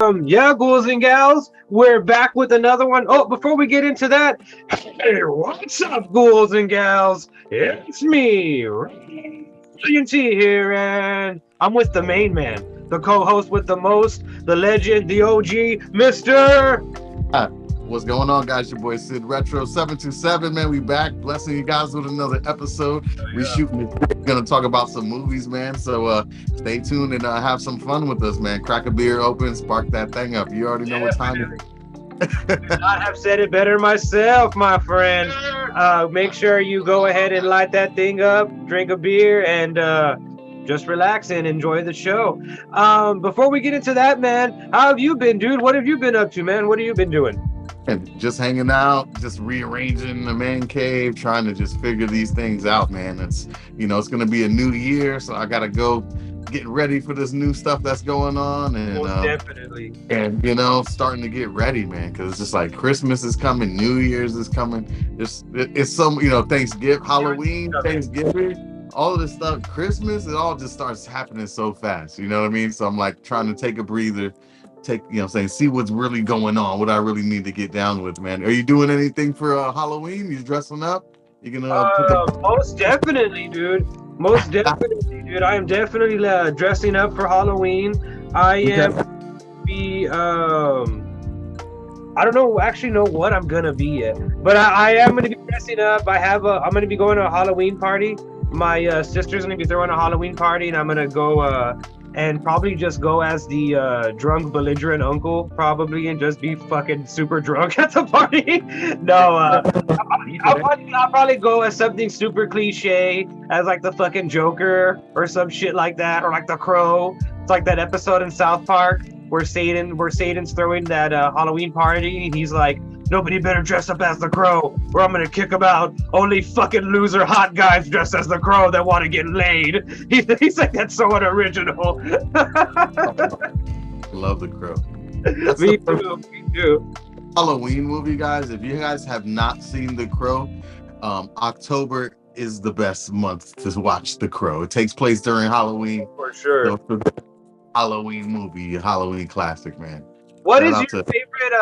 Yeah, ghouls and gals, we're back with another one. Oh, before we get into that, hey, what's up, ghouls and gals? It's me, Ryan.T here, and I'm with the main man, the co-host with the most, the legend, the OG, Mr. What's going on, guys? Your boy Syd Retro 727, man. We back, blessing you guys with another episode. We shooting. Gonna talk about some movies, man. So stay tuned and have some fun with us, man. Crack a beer open, spark that thing up. You already know what time it is. Could not have said it better myself, my friend. Make sure you go ahead and light that thing up, drink a beer, and just relax and enjoy the show. Before we get into that, man, how have you been, dude? What have you been up to, man? What have you been doing? And just hanging out, just rearranging the man cave, trying to just figure these things out, man. It's it's gonna be a new year, so I gotta go get ready for this new stuff that's going on, and most definitely. And starting to get ready, man, because it's just like Christmas is coming, New Year's is coming. It's some Thanksgiving, Halloween, Thanksgiving, all of this stuff, Christmas, it all just starts happening so fast. You know what I mean? So I'm like trying to take a breather. See what's really going on, what I really need to get down with, man. Are you doing anything for Halloween? You dressing up? You gonna most definitely, dude. Most definitely, dude. I am definitely dressing up for Halloween. I am I don't know what I'm gonna be yet, but I am gonna be dressing up. I'm gonna be going to a Halloween party. My sister's gonna be throwing a Halloween party, and I'm gonna go and probably just go as the drunk, belligerent uncle, probably, and just be fucking super drunk at the party. No, I'll probably go as something super cliche, as like the fucking Joker or some shit like that, or like the Crow. It's like that episode in South Park where Satan's throwing that Halloween party, and he's like, nobody better dress up as the Crow, or I'm gonna kick him out. Only fucking loser hot guys dress as the Crow that want to get laid. He's like, that's so unoriginal. Love the Crow. Me too. Halloween movie, guys. If you guys have not seen The Crow, October is the best month to watch The Crow. It takes place during Halloween. For sure. So for the Halloween movie, Halloween classic, man. What is your favorite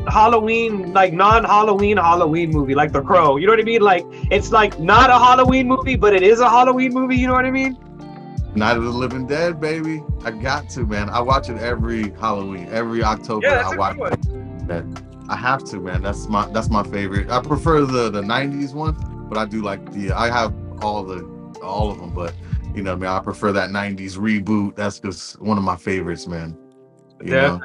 Halloween, like non-Halloween Halloween movie, like The Crow? You know what I mean? Like, it's like not a Halloween movie, but it is a Halloween movie. You know what I mean? Night of the Living Dead, baby. I got to, man. I watch it every Halloween, every October. Yeah, I watch it. I have to, man. That's my favorite. I prefer the 90s one, but I do like I have all of them, but I prefer that 90s reboot. That's just one of my favorites, man. I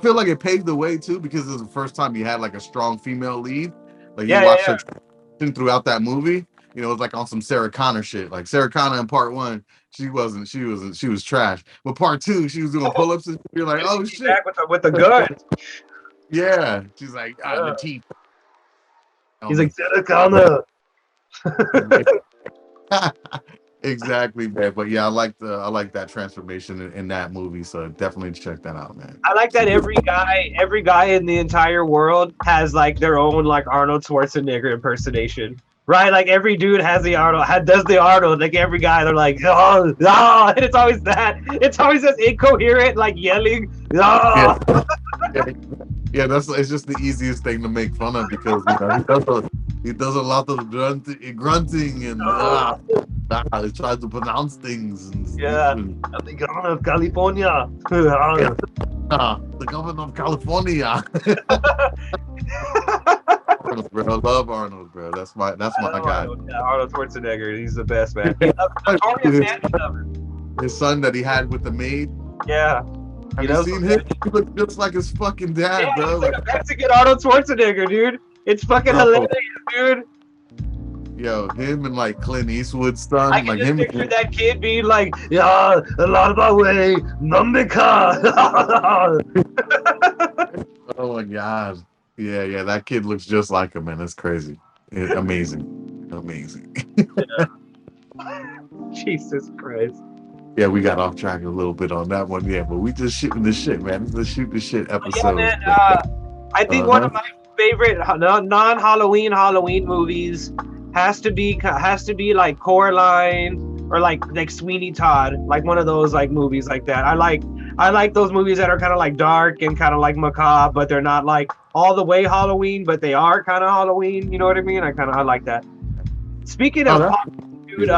feel like it paved the way too, because it was the first time you had like a strong female lead. Like you watched her throughout that movie. It was like on some Sarah Connor shit. Like Sarah Connor in part 1, she was trash. But part 2, she was doing pull-ups, and you're like, oh shit, back with the gun. Yeah, she's like the teeth. He's like Sarah Connor. Exactly, man. But yeah, I like that transformation in that movie. So definitely check that out, man. I like that every guy in the entire world has like their own like Arnold Schwarzenegger impersonation, right? Like every dude has the Arnold, does the Arnold. Like every guy, they're like, oh, and it's always that. It's always this incoherent like yelling. Oh. Yeah, it's just the easiest thing to make fun of, because he does a lot of grunting and he tries to pronounce things. The governor of California. The governor of California. Arnold, bro. I love Arnold, bro. That's my guy. Arnold Schwarzenegger, he's the best, man. His son that he had with the maid. Yeah. Have you seen him? He looks just like his fucking dad, bro. He's like a Mexican Arnold Schwarzenegger, dude. It's fucking hilarious, dude. Yo, him and like Clint Eastwood's son. I can just picture that kid being like, yeah, a lot of my way, Namika. Oh my god. Yeah, that kid looks just like him, man. That's crazy. Amazing. Jesus Christ. Yeah, we got off track a little bit on that one. Yeah, but we just shooting the shit, man. It's the shoot the shit episode. Yeah, man, I think one of my favorite non-Halloween Halloween movies has to be like Coraline or like Sweeney Todd, like one of those like movies like that. I I like those movies that are kind of like dark and kind of like macabre, but they're not like all the way Halloween, but they are kind of Halloween. You know what I mean? I like that. Speaking of dude,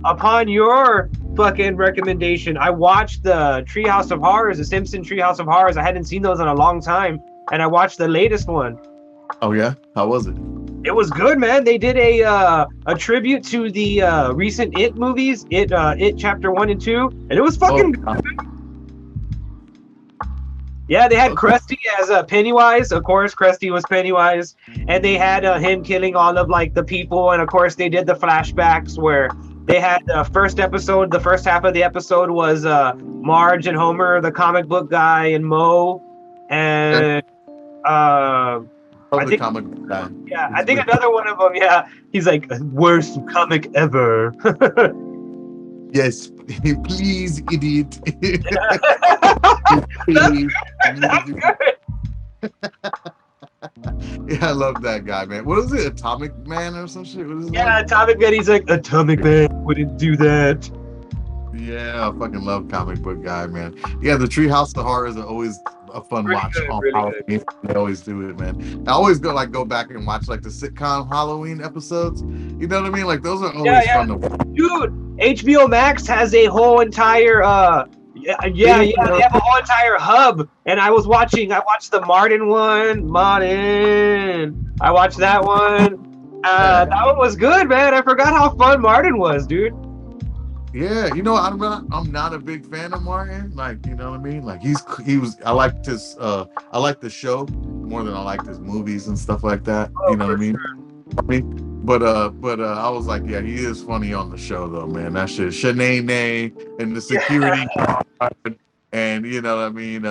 upon your fucking recommendation, I watched the Treehouse of Horrors, the Simpson Treehouse of Horrors. I hadn't seen those in a long time, and I watched the latest one. Oh yeah, how was it? It was good, man. They did a tribute to the recent It movies, It Chapter 1 and 2, and it was fucking good. Yeah, they had Krusty as Pennywise. Of course, Krusty was Pennywise, and they had him killing all of like the people, and of course they did the flashbacks where they had the first episode. The first half of the episode was Marge and Homer, the comic book guy, and Moe, and I think, comic guy. Yeah, I think another one of them. Yeah, he's like worst comic ever. Yes, please, idiot. Yeah, I love that guy, man. What is it, Atomic Man or some shit? What is yeah, Atomic Man. He's like, Atomic Man wouldn't do that. Yeah, I fucking love comic book guy, man. Yeah, the Treehouse of Horrors are always a fun watch on Halloween. They always do it, man. I always go back and watch like the sitcom Halloween episodes. You know what I mean? Like those are always fun to watch. Dude, HBO Max has a whole entire they have a whole entire hub. And I watched the Martin one. I watched that one. That one was good, man. I forgot how fun Martin was, dude. Yeah, you know, I'm not a big fan of Martin. Like, you know what I mean? Like I liked his I liked the show more than I liked his movies and stuff like that. You know what I mean? Sure. But I was like, yeah, he is funny on the show though, man. That shit, Shanae and the security guard, and you know what I mean?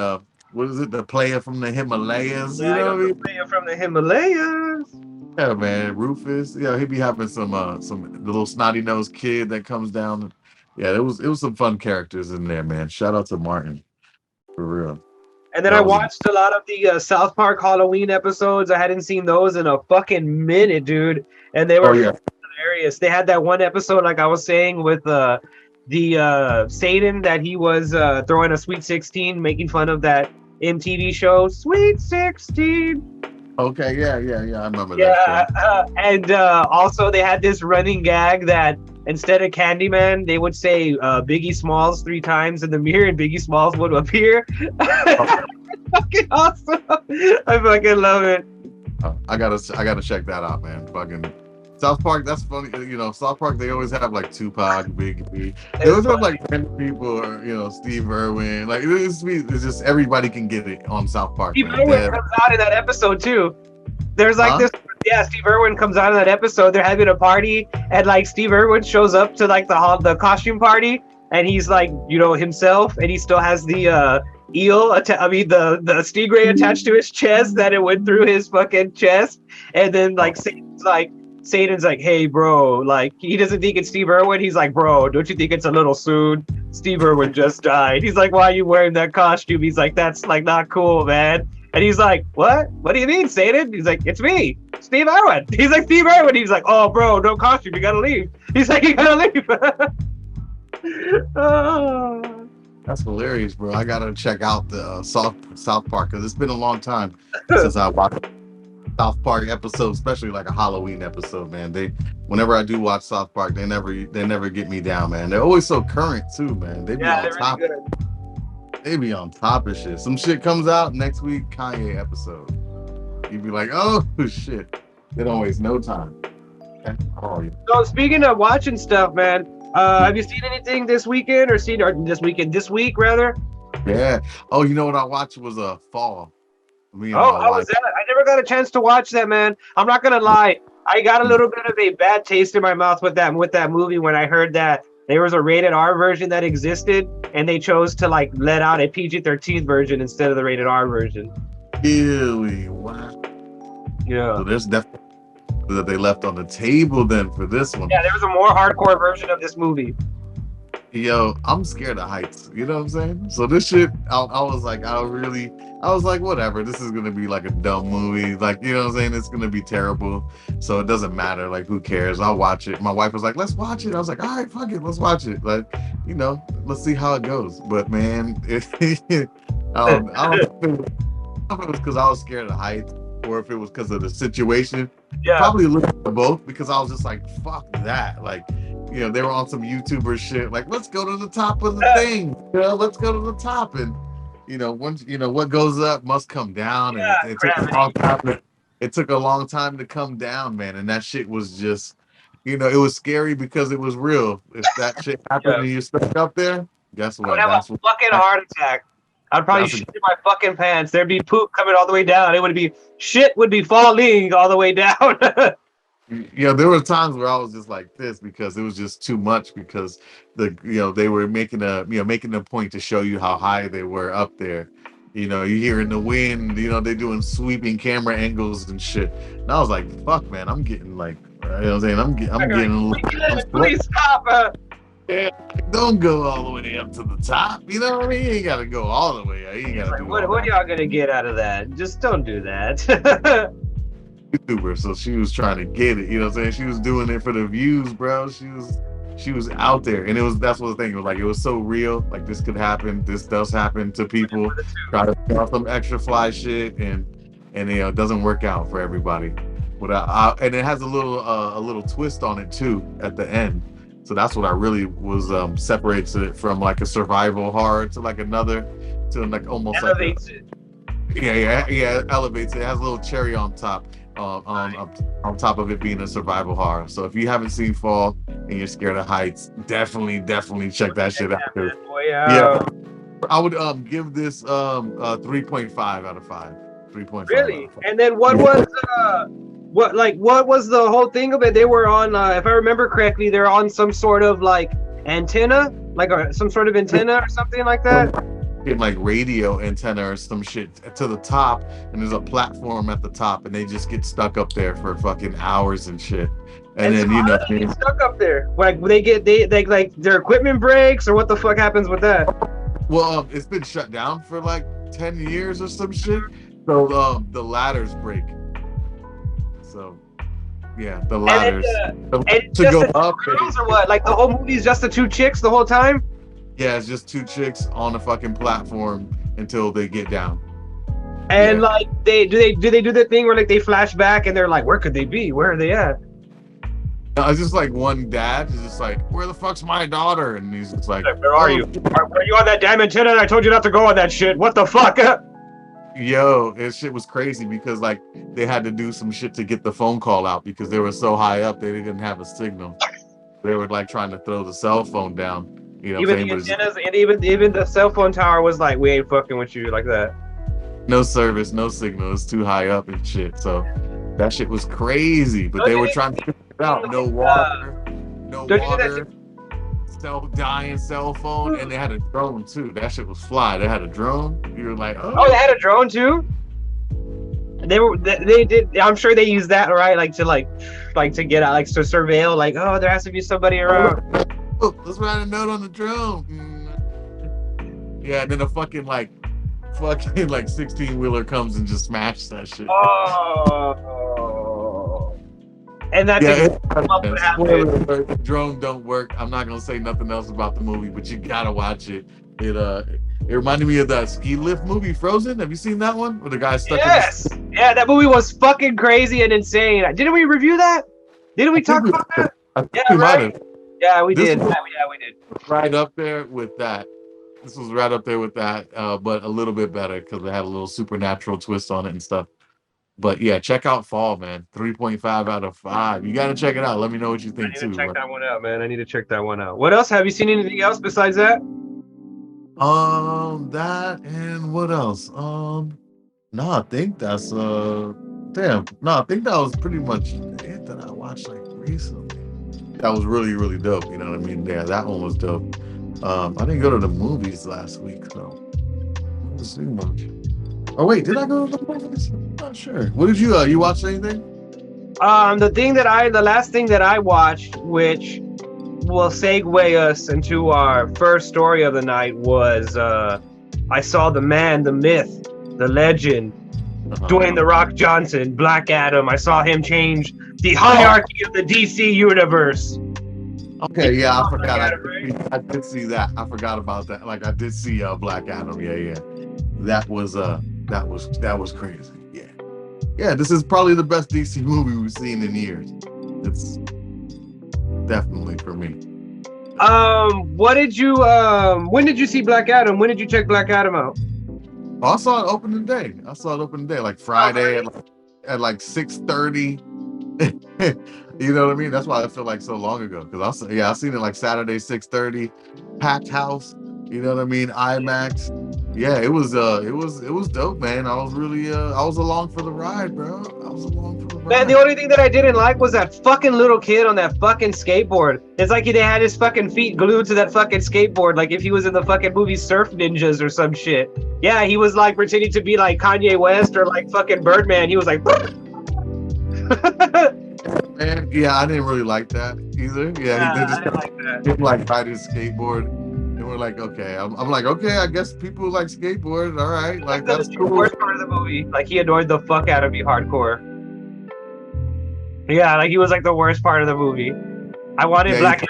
What is it? The player from the Himalayas? You know what I mean? The player from the Himalayas. Yeah, man, Rufus. Yeah, he be having some little snotty nosed kid that comes down. Yeah, it was some fun characters in there, man. Shout out to Martin, for real. And then I watched a lot of the South Park Halloween episodes. I hadn't seen those in a fucking minute, dude. And they were hilarious. They had that one episode, like I was saying, with the Satan that he was throwing a Sweet 16, making fun of that MTV show, Sweet 16. Okay, yeah, I remember that. Yeah, and also they had this running gag that instead of Candyman, they would say Biggie Smalls 3 times in the mirror, and Biggie Smalls would appear. Fucking awesome! I fucking love it. I gotta check that out, man. Fucking South Park, that's funny. You know, South Park, they always have like Tupac, Biggie. They always have like random people, or you know, Steve Irwin. Like it's just everybody can get it on South Park. Steve Irwin comes out in that episode too. There's like this. Yeah, Steve Irwin comes out in that episode. They're having a party, and like Steve Irwin shows up to like the costume party, and he's like, you know, himself, and he still has the the stingray attached to his chest that it went through his fucking chest, and then like Satan's like, hey bro, like he doesn't think it's Steve Irwin. He's like, bro, don't you think it's a little soon? Steve Irwin just died. He's like, why are you wearing that costume? He's like, that's like not cool, man. And he's like, what? What do you mean, Satan? He's like, it's me, Steve Irwin. He's like, Steve Irwin. He's like, oh bro, no costume, you gotta leave. He's like, you gotta leave. Oh. That's hilarious, bro. I gotta check out the South Park because it's been a long time since I watched South Park episode, especially like a Halloween episode, man. Whenever I do watch South Park, they never get me down, man. They're always so current too, man. They be on top. Really they be on top of shit. Some shit comes out next week, Kanye episode. You'd be like, oh shit. They don't waste no time. So speaking of watching stuff, man, have you seen anything this weekend this week rather? Yeah. Oh, you know what I watched was Fall. How was that? I never got a chance to watch that, man. I'm not gonna lie. I got a little bit of a bad taste in my mouth with that movie when I heard that there was a rated R version that existed, and they chose to like let out a PG-13 version instead of the rated R version. Really? Wow. Yeah. So there's definitely that they left on the table then for this one. Yeah, there was a more hardcore version of this movie. Yo, I'm scared of heights. You know what I'm saying? So this shit, I was like, I was like, whatever. This is gonna be like a dumb movie. Like, you know what I'm saying? It's gonna be terrible. So it doesn't matter. Like, who cares? I'll watch it. My wife was like, let's watch it. I was like, all right, fuck it, let's watch it. Like, let's see how it goes. But man, I don't know if it was because I was scared of heights or if it was because of the situation. Yeah. Probably a little bit of both because I was just like, fuck that. Like, they were on some YouTuber shit. Like, let's go to the top of the thing. Let's go to the top. And, once, what goes up must come down. And it took a long time. It took a long time to come down, man. And that shit was just, it was scary because it was real. If that shit happened and you're stuck up there, guess what? I would have a fucking heart attack. I'd probably shit in my fucking pants. There'd be poop coming all the way down. Shit would be falling all the way down. There were times where I was just like this because it was just too much because they were making a point to show you how high they were up there. You hearing the wind, they're doing sweeping camera angles and shit. And I was like, fuck, man, I'm getting like, I'm getting please stop. Yeah, don't go all the way up to the top. You know what I mean? You ain't gotta go all the way. You gotta do what are y'all gonna get out of that? Just don't do that. YouTuber, so she was trying to get it. You know what I'm saying? She was doing it for the views, bro. She was out there, and that's what the thing was like. It was so real. Like, this could happen. This does happen to people. Try to do some extra fly shit, and it doesn't work out for everybody. But and it has a little twist on it too at the end. So that's what I really was separates it from like a survival horror to like another, to like almost elevates like it elevates it. It has a little cherry on top, on top of it being a survival horror. So if you haven't seen Fall and you're scared of heights, definitely check that shit out. Yeah, I would give this 3.5 out of 5. 3.5. Really? And then what was what was the whole thing of it? They were on, if I remember correctly, they're on some sort of like antenna, like some sort of antenna or something like that. Like radio antenna or some shit to the top, and there's a platform at the top, and they just get stuck up there for fucking hours and shit. And then so they get stuck up there. Like they like their equipment breaks, or what the fuck happens with that? Well, it's been shut down for like 10 years or some shit. So the ladders break. So yeah, the ladders to go up. Girls or what? Like the whole movie's just the two chicks the whole time? Yeah, it's just two chicks on a fucking platform until they get down. And like they do the thing where like they flash back and they're like, where could they be? Where are they at? It's just like one dad is just like, where the fuck's my daughter? And he's just like, where are you? Are you on that damn antenna? I told you not to go on that shit. What the fuck? Yo, this shit was crazy because like they had to do some shit to get the phone call out because they were so high up they didn't have a signal. They were like trying to throw the cell phone down. Even the antennas and even the cell phone tower was like, we ain't fucking with you like that. No service, no signal. It's too high up and shit. So that shit was crazy. But they were trying to figure it out. No water, dying cell phone, and they had a drone too. That shit was fly. They had a drone. You were like, oh, they had a drone too. They did. I'm sure they used that, right? Like to get out, like to surveil. Like, oh, there has to be somebody around. Oh, let's write a note on the drone. Yeah, and then a fucking 16-wheeler comes and just smashes that shit. Oh. And that's the drone don't work. I'm not gonna say nothing else about the movie, but you gotta watch it. It reminded me of that ski lift movie, Frozen. Have you seen that one? Where the guy stuck in yeah, that movie was fucking crazy and insane. Didn't we review that? Didn't we talk about that? Yeah, right. Yeah, we did. Yeah, we did. Right up there with that. This was right up there with that, but a little bit better because it had a little supernatural twist on it and stuff. But yeah, check out Fall, man. 3.5 out of 5. You gotta check it out. Let me know what you think too. Check that one out, man. I need to check that one out. What else? Have you seen anything else besides that? That and what else? No, I think that's damn. No, I think that was pretty much it that I watched like recently. That was really, really dope. You know what I mean? Yeah, that one was dope. I didn't go to the movies last week, so I didn't see much. Oh wait, did I go to the movies? I'm not sure. What did you watch anything? The last thing that I watched, which will segue us into our first story of the night was I saw the man, the myth, the legend, Dwayne "The Rock" Johnson, Black Adam. I saw him change the hierarchy of the DC universe. Okay, yeah, I forgot. I did see that. I forgot about that. Like, I did see Black Adam. Yeah. That was crazy. Yeah. This is probably the best DC movie we've seen in years. It's definitely for me. What did you when did you see Black Adam? When did you check Black Adam out? Oh, I saw it opening day. Like Friday at like 6:30. You know what I mean? That's why I feel like so long ago. Because I seen it like Saturday 6:30, packed house. You know what I mean? IMAX. Yeah, it was dope, man. I was really I was along for the ride, bro. Man, the only thing that I didn't like was that fucking little kid on that fucking skateboard. It's like they had his fucking feet glued to that fucking skateboard, like if he was in the fucking movie Surf Ninjas or some shit. Yeah, he was like pretending to be like Kanye West or like fucking Birdman. He was like. Man, yeah, I didn't really like that either. Yeah, they just like ride his skateboard. And we're like, okay. I'm like, okay, I guess people like skateboard. All right. Like, that's cool. The worst part of the movie. Like, he annoyed the fuck out of me hardcore. Yeah, like, he was like the worst part of the movie. I wanted Black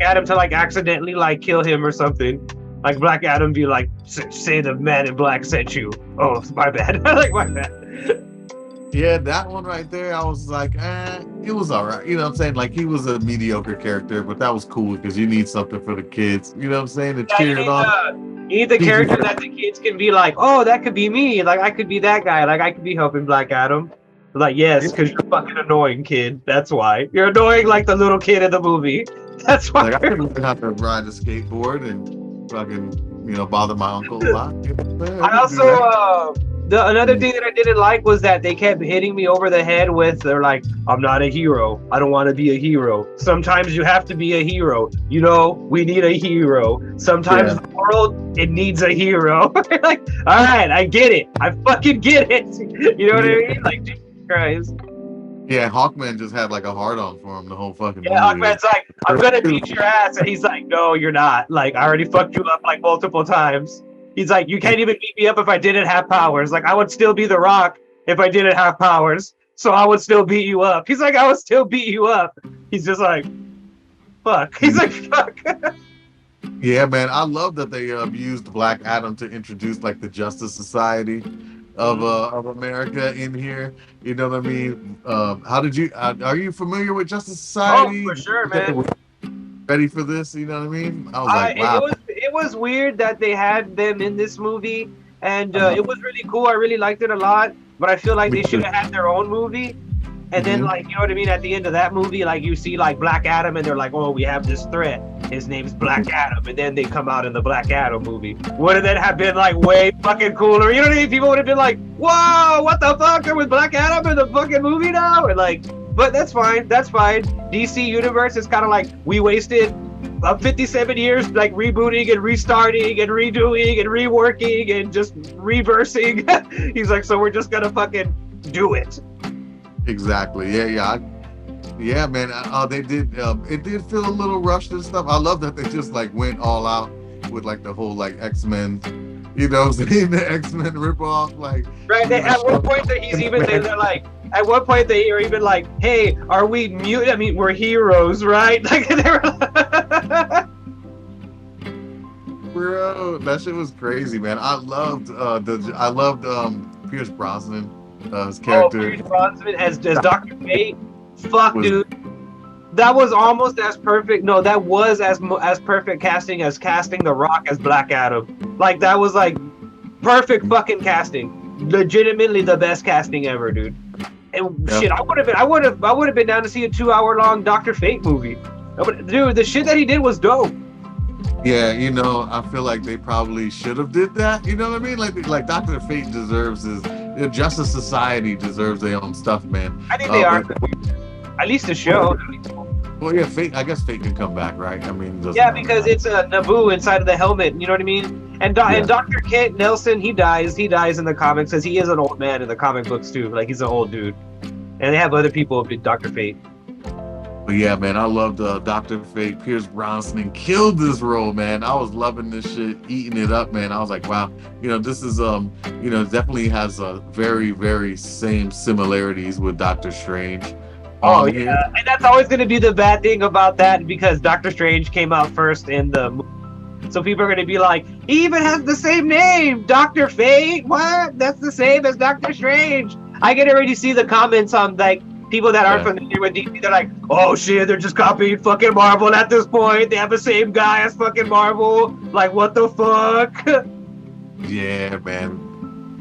Adam to like accidentally like kill him or something. Like, Black Adam be like, say the man in black sent you. Oh, my bad. Like, my bad. Yeah, that one right there, I was like, it was all right. You know what I'm saying? Like, he was a mediocre character, but that was cool because you need something for the kids. You know what I'm saying? To cheer it on. You need the character that the kids can be like, oh, that could be me. Like, I could be that guy. Like, I could be helping Black Adam. Like, yes, because you're fucking annoying, kid. That's why. You're annoying like the little kid in the movie. That's why. Like, I couldn't have to ride a skateboard and fucking, bother my uncle a lot. I also, another thing that I didn't like was that they kept hitting me over the head with, they're like, I'm not a hero. I don't want to be a hero. Sometimes you have to be a hero. We need a hero. Sometimes the world, it needs a hero. Like, all right, I get it. I fucking get it. You know what I mean? Like, Jesus Christ. Yeah, Hawkman just had like a hard-on for him the whole fucking movie. Yeah, Hawkman's like, I'm gonna beat your ass. And he's like, no, you're not. Like, I already fucked you up like multiple times. He's like, you can't even beat me up if I didn't have powers. Like, I would still be The Rock if I didn't have powers. So I would still beat you up. He's like, I would still beat you up. He's just like, fuck. He's like, fuck. Yeah, man. I love that they used Black Adam to introduce like the Justice Society of America in here. You know what I mean? How did you? Are you familiar with Justice Society? Oh, for sure, man. Ready for this? You know what I mean? I was like, wow. It was weird that they had them in this movie, and it was really cool. I really liked it a lot, but I feel like they should have had their own movie. And then, like, you know what I mean? At the end of that movie, like, you see, like, Black Adam, and they're like, oh, we have this threat. His name's Black Adam. And then they come out in the Black Adam movie. Wouldn't that have been, like, way fucking cooler? You know what I mean? People would have been like, whoa, what the fuck? There was Black Adam in the fucking movie now? And, like, but that's fine. That's fine. DC Universe is kind of like, we wasted 57 years, like, rebooting and restarting and redoing and reworking and just reversing. He's like, so we're just gonna fucking do it. Exactly. Yeah, man. They did. It did feel a little rushed and stuff. I love that they just like went all out with like the whole like X-Men. You know, what I'm saying, the X-Men ripoff. Like, right. At one point, they're like. At one point, they are even like, "Hey, are we mute? I mean, we're heroes, right?" Like, they're bro, that shit was crazy, man. I loved Pierce Brosnan. His character. Oh, Pierce Brosnan as Dr. Fate. Fuck, dude. That was almost as perfect. No, that was as perfect casting as casting The Rock as Black Adam. Like, that was like perfect fucking casting. Legitimately the best casting ever, dude. And shit, I would have been down to see a 2-hour-long Dr. Fate movie. Dude, the shit that he did was dope. Yeah, I feel like they probably should have did that. You know what I mean? Like Dr. Fate deserves his. The Justice Society deserves their own stuff, man. I think they are. At least the show. Well, yeah, Fate. I guess Fate can come back, right? I mean, because it's a Naboo inside of the helmet. You know what I mean? And Dr. Kent Nelson, he dies. He dies in the comics because he is an old man in the comic books too. Like, he's an old dude. And they have other people with Dr. Fate. But yeah, man, I loved Dr. Fate. Pierce Brosnan killed this role, man. I was loving this shit, eating it up, man. I was like, wow, this is definitely has a very, very same similarities with Doctor Strange. Oh yeah, and that's always going to be the bad thing about that, because Doctor Strange came out first in the movie. So people are going to be like, he even has the same name, Dr. Fate. What? That's the same as Doctor Strange. I can already see the comments on like people that aren't familiar with DC. They're like, oh shit, they're just copying fucking Marvel at this point. They have the same guy as fucking Marvel. Like, what the fuck? Yeah, man.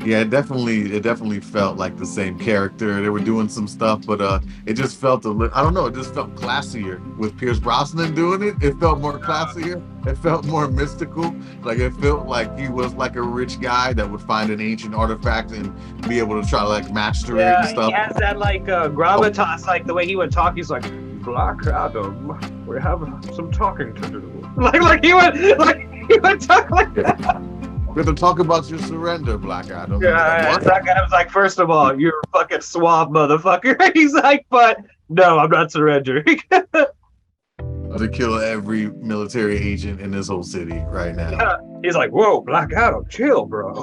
Yeah, it definitely felt like the same character. They were doing some stuff, but it just felt I don't know, it just felt classier with Pierce Brosnan doing it. It felt more classier. It felt more mystical. Like, it felt like he was like a rich guy that would find an ancient artifact and be able to try to like master it and stuff. He has that like gravitas, like the way he would talk. He's like, Black Adam, we have some talking to do. Like he would talk like that. We're gonna talk about your surrender, Black Adam. Yeah, Black Adam's like, first of all, you're a fucking swab motherfucker. He's like, but no, I'm not surrendering. To kill every military agent in this whole city right now. Yeah. He's like, whoa, Black Adam, chill, bro.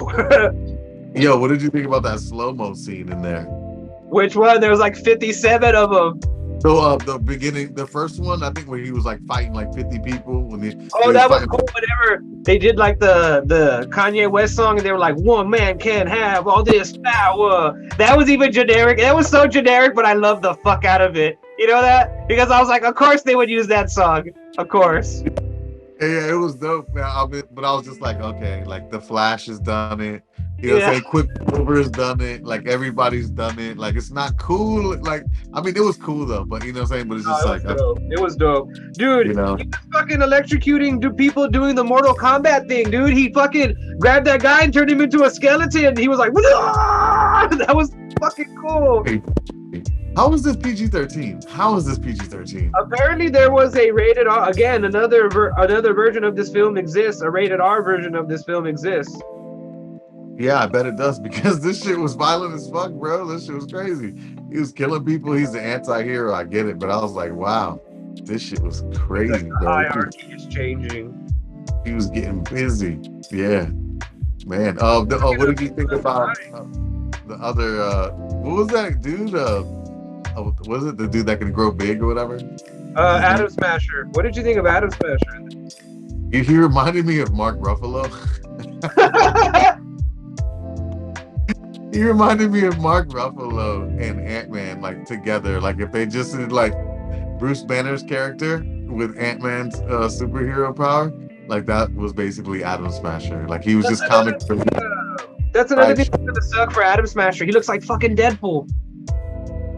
Yo, what did you think about that slow-mo scene in there? Which one? There was like 57 of them. So the beginning, the first one, I think where he was like fighting like 50 people. That was cool. Whenever they did like the Kanye West song, and they were like, one man can't have all this power. That was even generic. That was so generic, but I loved the fuck out of it. You know that? Because I was like, of course they would use that song. Of course. Yeah, it was dope, man. But I was just like, okay, like the Flash has done it. You know what I'm saying? Quicksilver has done it. Like, everybody's done it. Like, it's not cool. Like, I mean, it was cool though, but you know what I'm saying? But it's just it was dope. Dude, he was fucking electrocuting people doing the Mortal Kombat thing, dude. He fucking grabbed that guy and turned him into a skeleton. He was like, Wah! That was fucking cool. How is this PG-13? How is this PG-13? Apparently there was a rated R, again, another version of this film exists. A rated R version of this film exists. Yeah, I bet it does, because this shit was violent as fuck, bro. This shit was crazy. He was killing people. He's the anti-hero. I get it, but I was like, wow, this shit was crazy, the bro. hierarchy is changing. He was getting busy. Yeah, man. What did you think about the other? What was that dude? Was it the dude that can grow big or whatever? Atom Smasher. What did you think of Atom Smasher? He reminded me of Mark Ruffalo. He reminded me of Mark Ruffalo and Ant-Man, like, together. Like, if they just did, like, Bruce Banner's character with Ant-Man's superhero power, like, that was basically Atom Smasher. Like, he was just comic relief. That's another thing that's gonna suck for Atom Smasher. He looks like fucking Deadpool.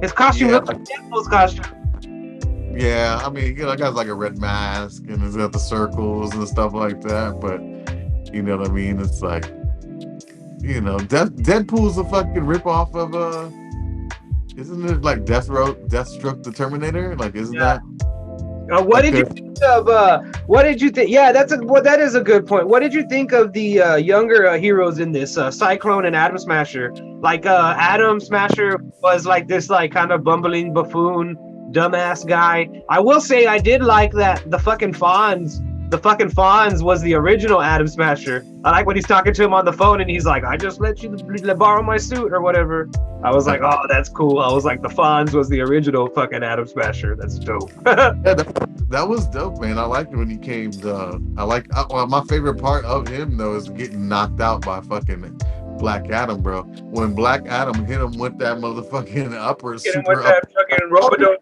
His costume looks like Deadpool's costume. Yeah, I mean, that guy's like a red mask, and he's got the circles and stuff like that, but, you know what I mean? It's like, you know, Deadpool's a fucking ripoff of isn't it like Deathstroke the Terminator? Like, isn't that? What did you think of? What did you think? Yeah, that is a good point. What did you think of the younger heroes in this? Cyclone and Atom Smasher. Like, Atom Smasher was like this, like, kind of bumbling buffoon, dumbass guy. I will say I did like that the fucking Fonz was the original Atom Smasher. I like when he's talking to him on the phone and he's like, I just let you borrow my suit or whatever. I was like, oh, that's cool. I was like, the Fonz was the original fucking Atom Smasher. That's dope. Yeah, that was dope, man. I liked it when he came my favorite part of him, though, is getting knocked out by fucking Black Adam, bro. When Black Adam hit him with that motherfucking upper hit him with that fucking Robodome.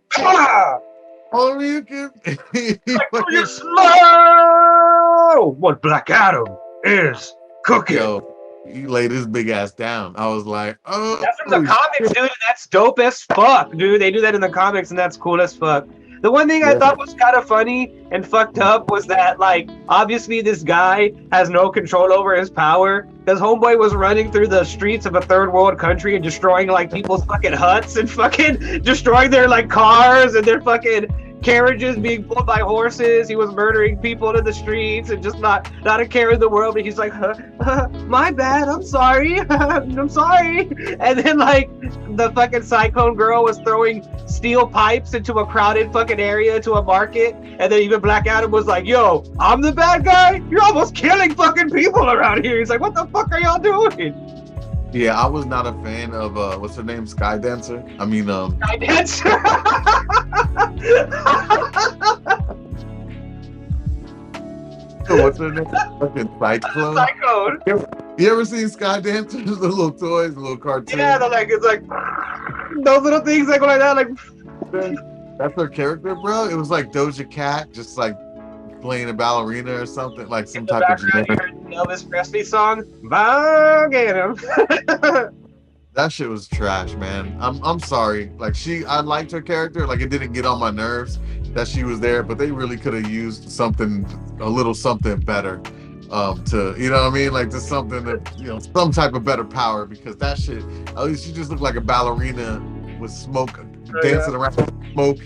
Oh, you can. You slow. What Black Adam is cooking. Yo, he laid his big ass down. I was like, oh. That's from the comics, dude. That's dope as fuck, dude. They do that in the comics, and that's cool as fuck. The one thing I thought was kind of funny and fucked up was that, like, obviously this guy has no control over his power, because homeboy was running through the streets of a third world country and destroying, like, people's fucking huts and fucking destroying their, like, cars and their fucking, carriages being pulled by horses. He was murdering people in the streets and just not a care in the world. But he's like, my bad, I'm sorry. I'm sorry. And then like the fucking Cyclone girl was throwing steel pipes into a crowded fucking area to a market. And then even Black Adam was like, yo, I'm the bad guy? You're almost killing fucking people around here. He's like, what the fuck are y'all doing? Yeah, I was not a fan of what's her name, Sky Dancer. I mean, Sky Dancer. What's her name? Fucking Cyclone. Cyclone. You ever seen Sky Dancers? The little toys, the little cartoons. Yeah, they're like, it's like those little things that go like that, like. That's her character, bro. It was like Doja Cat, just like playing a ballerina or something, like some type of generic. Elvis Presley song. Bang, get him. That shit was trash, man. I'm sorry. Like I liked her character. Like it didn't get on my nerves that she was there, but they really could have used a little something better. To, you know what I mean? Like just something that, you know, some type of better power, because that shit, at least she just looked like a ballerina with smoke, dancing around with smoke.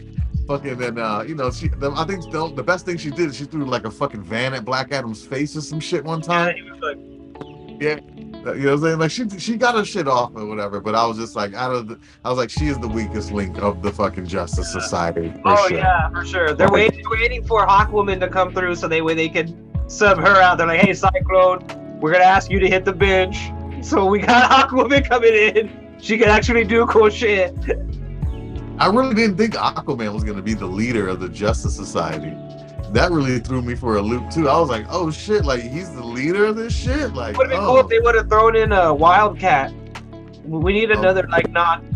Fucking, and you know, I think the best thing she did is she threw like a fucking van at Black Adam's face or some shit one time. Yeah, he was like, yeah. You know what I'm saying? Like she got her shit off or whatever, but I was just like, I was like, she is the weakest link of the fucking Justice Society. Sure. Yeah, for sure. They're waiting for Hawkwoman to come through so they can sub her out. They're like, hey, Cyclone, we're gonna ask you to hit the bench. So we got Hawkwoman coming in. She can actually do cool shit. I really didn't think Aquaman was gonna be the leader of the Justice Society. That really threw me for a loop too. I was like, oh shit, like he's the leader of this shit? Like, would have been cool if they would have thrown in a Wildcat. We need another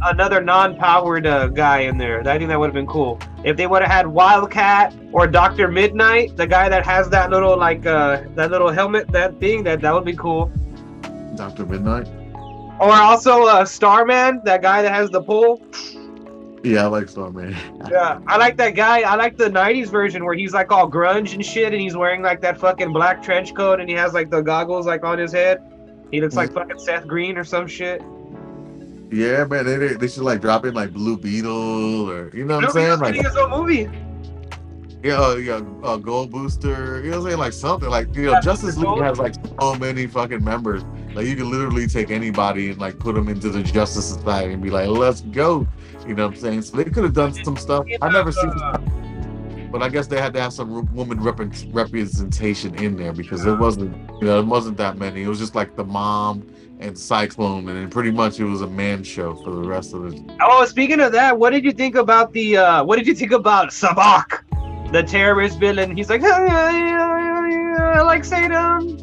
another non-powered guy in there. I think that would have been cool. If they would have had Wildcat or Dr. Midnight, the guy that has that little that little helmet, that thing, that would be cool. Dr. Midnight? Or also Starman, that guy that has the pole. Yeah, I like Starman. Yeah, I like that guy. I like the 90s version where he's like all grunge and shit, and he's wearing like that fucking black trench coat, and he has like the goggles like on his head. He looks like fucking Seth Green or some shit. Yeah, man, they should like drop in like Blue Beetle, or you know what I'm saying? Like his own movie. Yeah, Gold Booster. You know what I'm saying? Like something like, you know, Justice League has like so many fucking members. Like you can literally take anybody and like put them into the Justice Society and be like, let's go. You know what I'm saying? So they could have done some stuff. I never seen stuff, but I guess they had to have some woman representation in there, because it wasn't that many. It was just like the mom and Cyclone, and then pretty much it was a man show for the rest of it. Oh, speaking of that, what did you think about Sabak, the terrorist villain? He's like, I like Satan.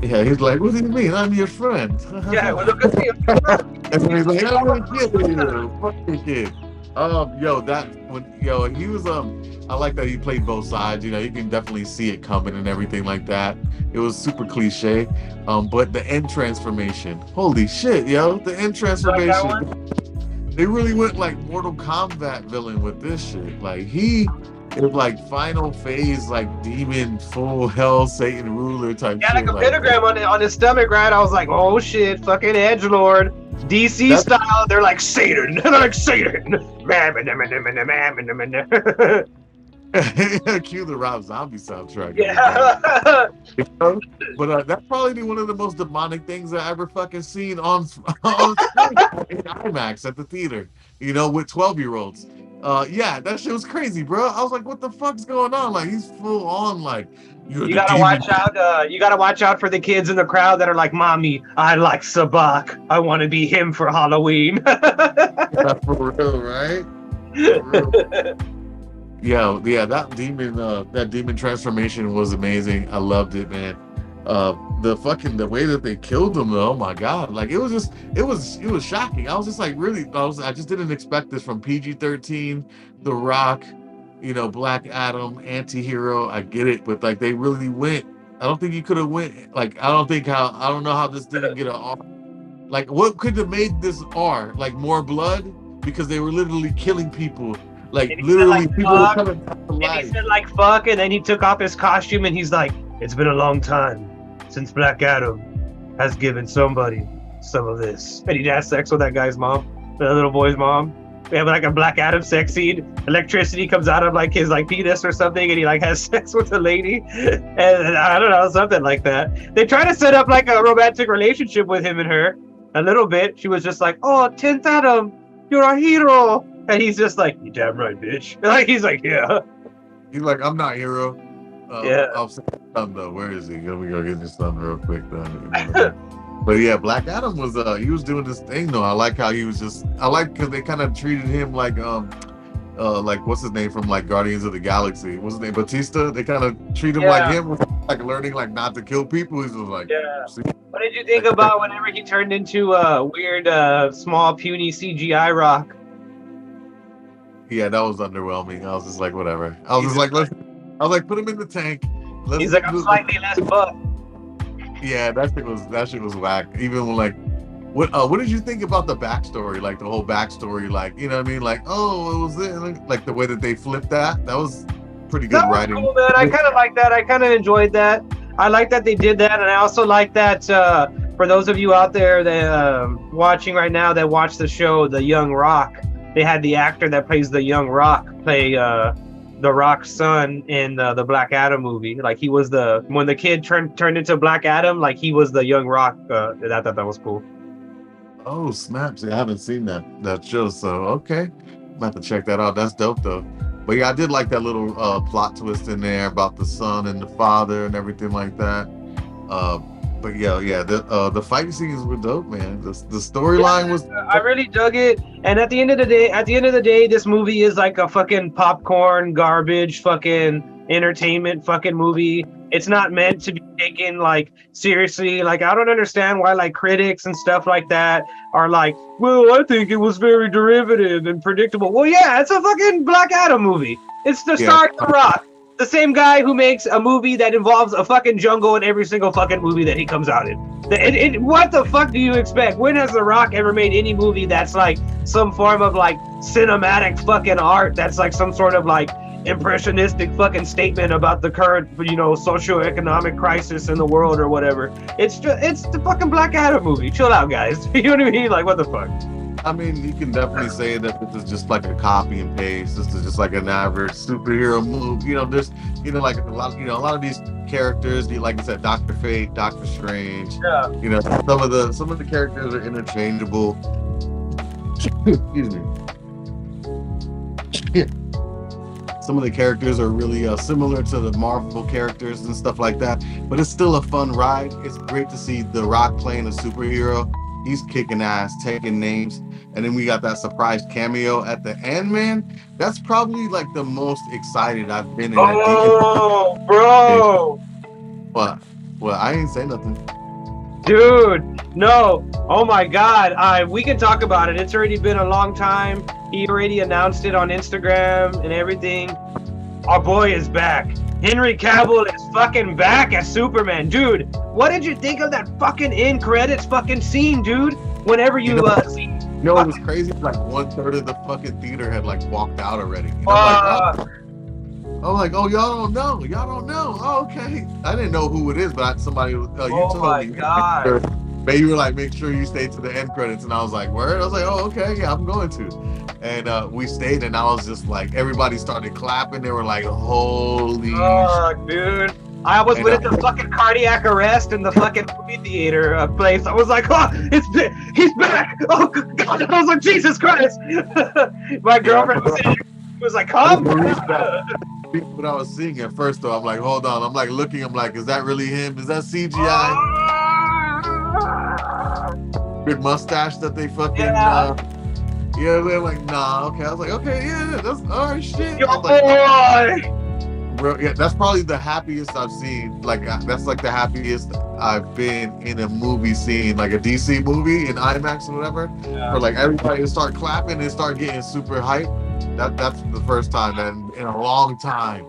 Yeah, he's like, what do you mean? I'm your friend. Yeah, well, look at me. And then he's like, I want to kill you. Fuck your kid. He was I like that he played both sides. You know, you can definitely see it coming and everything like that. It was super cliche. But the end transformation, holy shit, yo, the end transformation. They really went like Mortal Kombat villain with this shit. Like it was like final phase, like demon, full hell, Satan ruler type shit. Yeah, like a pentagram on his stomach, right? I was like, oh shit, fucking edgelord. DC style, they're like Satan. They're like Satan. Cue the Rob Zombie soundtrack. Yeah. But that's probably one of the most demonic things I ever fucking seen on in IMAX at the theater, you know, with 12-year-olds. Yeah, that shit was crazy, bro. I was like, what the fuck's going on? Like, he's full on, like, you gotta watch out. You gotta watch out for the kids in the crowd that are like, "Mommy, I like Sabak. I want to be him for Halloween." Yeah, for real, right? For real. Yeah, that demon transformation was amazing. I loved it, man. The way that they killed him, though, oh my god, like it was shocking. I was just like, really, I just didn't expect this from PG-13, The Rock, you know, Black Adam, anti-hero. I get it, but like they really went. I don't think you could have went. Like I don't know how this didn't get an R. Like what could have made this R? Like more blood, because they were literally killing people. Like literally, people were coming back to life. And he said like fuck, and then he took off his costume and he's like, it's been a long time since Black Adam has given somebody some of this. And he had sex with that guy's mom, the little boy's mom. We have like a Black Adam sex scene. Electricity comes out of like his like penis or something, and he like has sex with a lady, and I don't know, something like that. They try to set up like a romantic relationship with him and her a little bit. She was just like, "Oh, 10th Adam, you're a hero," and he's just like, "You damn right, bitch." Like he's like, "Yeah." He's like, I'm not hero. Yeah. I'll say son though. Where is he? Let me go get his son real quick though. But yeah, Black Adam was he was doing this thing though. I like how he was just because they kind of treated him like what's his name from like Guardians of the Galaxy? What's his name? Batista? They kind of treat him like him, like learning like not to kill people. He's just like, see? What did you think about whenever he turned into a weird, small, puny CGI rock? Yeah, that was underwhelming. I was just like, whatever. I was like, put him in the tank. He's like, I'm slightly less buff. Yeah, that shit was whack. Even when like, what did you think about the backstory? Like the whole backstory, like, you know what I mean? Like, oh, it was it. Like the way that they flipped that was pretty good writing. Cool, man. I kind of like that. I kind of enjoyed that. I like that they did that, and I also like that for those of you out there that watching right now that watch the show, The Young Rock, they had the actor that plays the Young Rock play the Rock's son in the Black Adam movie. Like he was when the kid turned into Black Adam, like he was the Young Rock. I thought that was cool. Oh, snaps. I haven't seen that show, so okay. I'm about to check that out. That's dope though. But yeah, I did like that little plot twist in there about the son and the father and everything like that. But yeah, the fight scenes were dope, man. The storyline was. I really dug it. And at the end of the day, this movie is like a fucking popcorn garbage, fucking entertainment fucking movie. It's not meant to be taken like seriously. Like I don't understand why like critics and stuff like that are like, well, I think it was very derivative and predictable. Well, yeah, it's a fucking Black Adam movie. It's the star of The Rock. The same guy who makes a movie that involves a fucking jungle in every single fucking movie that he comes out in. What the fuck do you expect? When has The Rock ever made any movie that's like some form of like cinematic fucking art that's like some sort of like impressionistic fucking statement about the current, socioeconomic crisis in the world or whatever? It's the fucking Black Adam movie. Chill out, guys. You know what I mean? Like, what the fuck? I mean, you can definitely say that this is just like a copy and paste. This is just like an average superhero movie. There's, like a lot of these characters. Like I said, Dr. Fate, Doctor Strange. Yeah. Some of the characters are interchangeable. Excuse me. Some of the characters are really similar to the Marvel characters and stuff like that. But it's still a fun ride. It's great to see The Rock playing a superhero. He's kicking ass, taking names. And then we got that surprise cameo at the end, man. That's probably like the most excited I've been in. Oh, bro. What? Well, I ain't say nothing. Dude, no. Oh my God. We can talk about it. It's already been a long time. He already announced it on Instagram and everything. Our boy is back. Henry Cavill is fucking back as Superman. Dude, what did you think of that fucking end credits fucking scene, dude? Whenever you see... it was crazy. Like 1/3 of the fucking theater had like walked out already. I'm like, oh, y'all don't know. Oh, okay. I didn't know who it is, but somebody you told me. Oh my God. But you were like, make sure you stay to the end credits, and I was like, word. I was like, oh, okay, yeah, I'm going to. And we stayed, and I was just like, everybody started clapping. They were like, holy. Oh, dude. I almost went into fucking cardiac arrest in the fucking movie theater place. I was like, oh, he's back. Oh, God. I was like, Jesus Christ. My girlfriend was like, come. What I was seeing at first, though, I'm like, hold on. I'm like looking. I'm like, is that really him? Is that CGI? Big mustache that they fucking... they're like, nah, okay. I was like, okay, yeah, that's all right, shit. Yo, like, boy! Bro, yeah, that's probably the happiest I've seen. Like, that's like the happiest I've been in a movie scene, like a DC movie in IMAX or whatever. Yeah. Where like everybody would start clapping and start getting super hyped. That's the first time that in a long time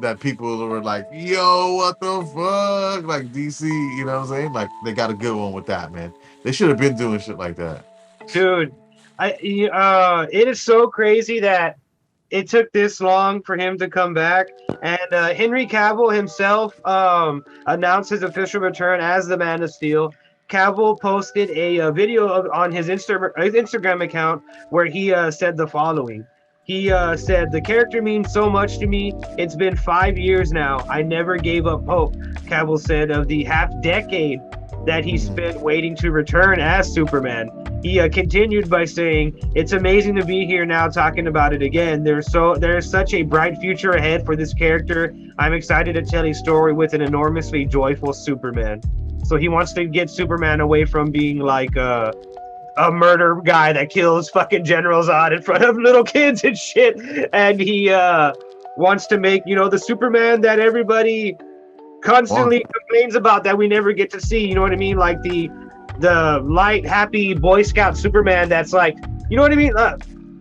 that people were like, yo, what the fuck? Like DC, you know what I'm saying? Like they got a good one with that, man. They should have been doing shit like that. Dude, it is so crazy that it took this long for him to come back. And Henry Cavill himself announced his official return as the Man of Steel. Cavill posted a video on his Instagram account where he said the following. He said, "The character means so much to me. It's been 5 years now. I never gave up hope," Cavill said of the half-decade that he spent waiting to return as Superman. He continued by saying, "It's amazing to be here now talking about it again. There's such a bright future ahead for this character. I'm excited to tell a story with an enormously joyful Superman." So he wants to get Superman away from being like a murder guy that kills fucking generals on in front of little kids and shit. And he wants to make, the Superman that everybody constantly complains about that we never get to see. You know what I mean? Like the light, happy Boy Scout Superman that's like, you know what I mean?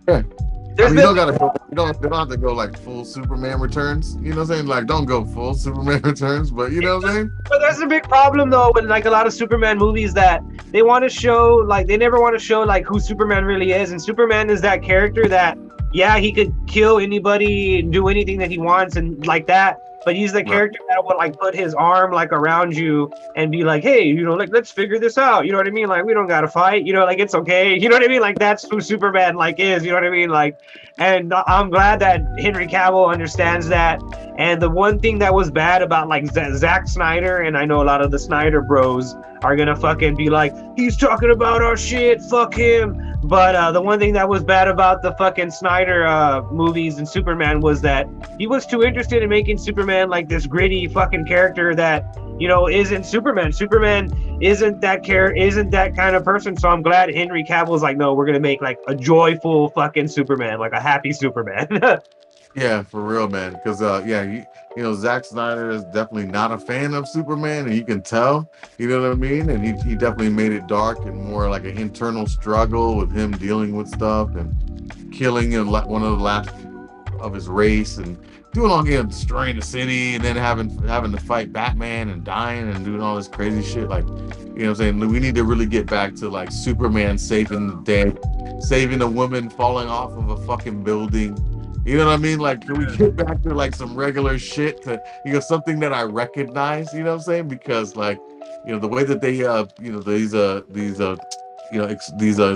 You don't have to go like full Superman Returns. You know what I'm saying? Like, don't go full Superman Returns, but you know what I'm saying? But that's a big problem though with like a lot of Superman movies, that they want to show, like, they never want to show like who Superman really is. And Superman is that character that, yeah, he could kill anybody and do anything that he wants and like that. But he's the character that would like put his arm like around you and be like, "Hey, like, let's figure this out." You know what I mean? Like, we don't gotta fight. Like, it's okay. You know what I mean? Like, that's who Superman like is. You know what I mean? Like, and I'm glad that Henry Cavill understands that. And the one thing that was bad about like Zack Snyder, and I know a lot of the Snyder bros are gonna fucking be like, "He's talking about our shit, fuck him." But the one thing that was bad about the fucking Snyder movies and Superman was that he was too interested in making Superman like this gritty fucking character that, isn't Superman. Superman isn't that kind of person. So I'm glad Henry Cavill's like, "No, we're gonna make like a joyful fucking Superman, like a happy Superman." Yeah, for real, man. Because Zack Snyder is definitely not a fan of Superman, and you can tell. You know what I mean? And he definitely made it dark and more like an internal struggle with him dealing with stuff and killing one of the last of his race and doing all destroying the city, and then having to fight Batman and dying and doing all this crazy shit. Like, you know what I'm saying? We need to really get back to like Superman saving the day, saving a woman falling off of a fucking building. You know what I mean? Like, can we get back to like some regular shit to, something that I recognize, you know what I'm saying? Because like, the way that they,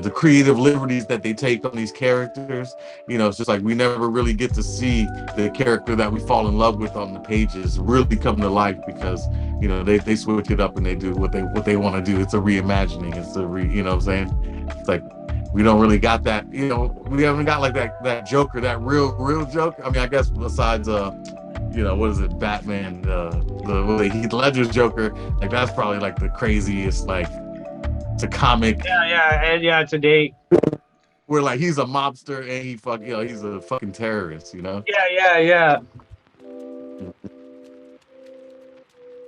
the creative liberties that they take on these characters, it's just like we never really get to see the character that we fall in love with on the pages really come to life, because, they switch it up and they do what they want to do. It's a reimagining. It's you know what I'm saying? It's like, we don't really got that, we haven't got like that Joker, that real Joker. I mean, I guess besides, what is it, Batman, the Heath Ledger's Joker, like that's probably like the craziest, like, it's a comic. Yeah, to date. Where like he's a mobster and he's a fucking terrorist, Yeah.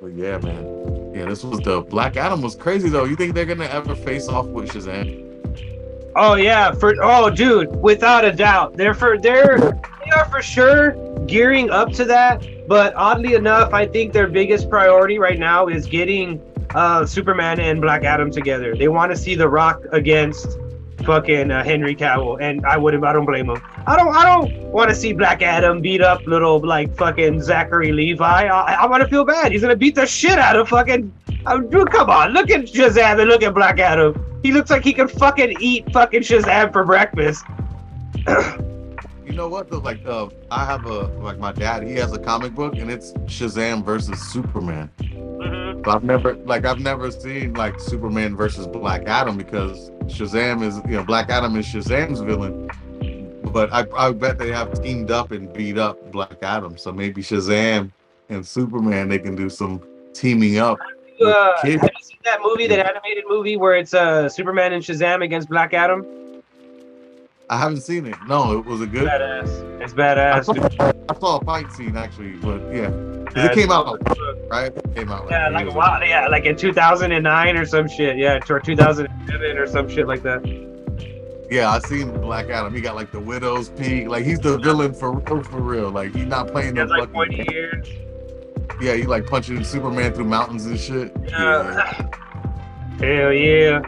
But yeah, man. Yeah, this was the Black Adam was crazy though. You think they're gonna ever face off with Shazam? Oh yeah, dude, without a doubt. They are for sure gearing up to that, but oddly enough, I think their biggest priority right now is getting Superman and Black Adam together. They want to see The Rock against fucking Henry Cavill, and I don't blame them. I don't want to see Black Adam beat up little like fucking Zachary Levi. I want to feel bad. He's gonna beat the shit out of fucking. Dude, come on, look at Shazam and look at Black Adam. He looks like he could fucking eat fucking Shazam for breakfast. You know what though? Like, I have my dad. He has a comic book, and it's Shazam versus Superman. Mm-hmm. But I've never seen like Superman versus Black Adam, because Shazam is, Black Adam is Shazam's villain. But I bet they have teamed up and beat up Black Adam. So maybe Shazam and Superman, they can do some teaming up. Have you seen that movie, that animated movie where it's Superman and Shazam against Black Adam? I haven't seen it. No, it was a good. It's badass. I saw a fight scene actually, but yeah, it came out right. It came out like in 2009 or some shit. Yeah, or 2007 or some shit like that. Yeah, I seen Black Adam. He got like the Widow's Peak. Like he's the villain for real. Like he's not playing no like 20 years. Yeah, he like punching Superman through mountains and shit. Yeah. Hell yeah.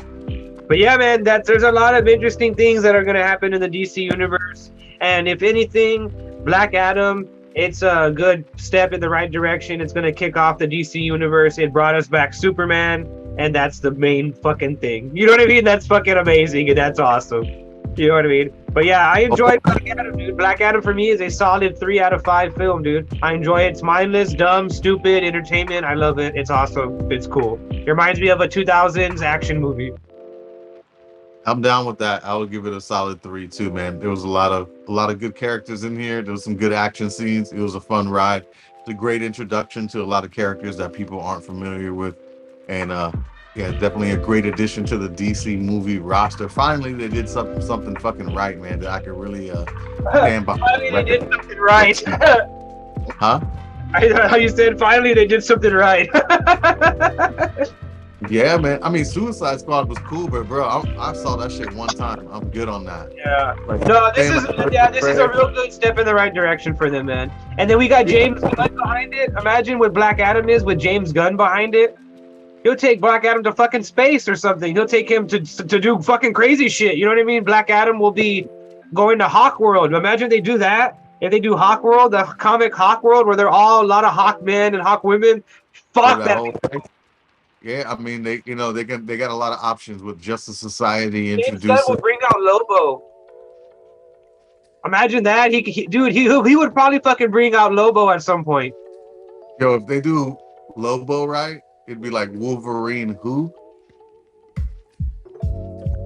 But yeah, man, there's a lot of interesting things that are going to happen in the DC universe. And if anything, Black Adam, it's a good step in the right direction. It's going to kick off the DC universe. It brought us back Superman. and that's the main fucking thing. You know what I mean? That's fucking amazing, and that's awesome. You know what I mean? But yeah, I enjoy Black Adam, dude. Black Adam for me is a solid 3 out of 5 film, dude. I enjoy it. It's mindless, dumb, stupid entertainment. I love it. It's awesome. It's cool. It reminds me of a 2000s action movie. I'm down with that. I would give it a solid 3 too, man. There was a lot of good characters in here. There was some good action scenes. It was a fun ride. It's a great introduction to a lot of characters that people aren't familiar with, and yeah, definitely a great addition to the DC movie roster. Finally, they did something fucking right, man. That I could really stand behind. Finally, they did something right. Huh? I know how you said finally they did something right. Yeah, man. I mean, Suicide Squad was cool, but bro, I saw that shit one time. I'm good on that. Yeah. Like, no, this is a real good step in the right direction for them, man. And then we got James Gunn behind it. Imagine what Black Adam is with James Gunn behind it. He'll take Black Adam to fucking space or something. He'll take him to do fucking crazy shit. You know what I mean? Black Adam will be going to Hawk World. Imagine they do that. If they do Hawk World, the comic Hawk World, where they're all a lot of Hawk men and Hawk women. Fuck that. Yeah, I mean they got a lot of options with Justice Society introducing. James Gunn will bring out Lobo. Imagine that. He would probably fucking bring out Lobo at some point. Yo, if they do Lobo right, it'd be like Wolverine who?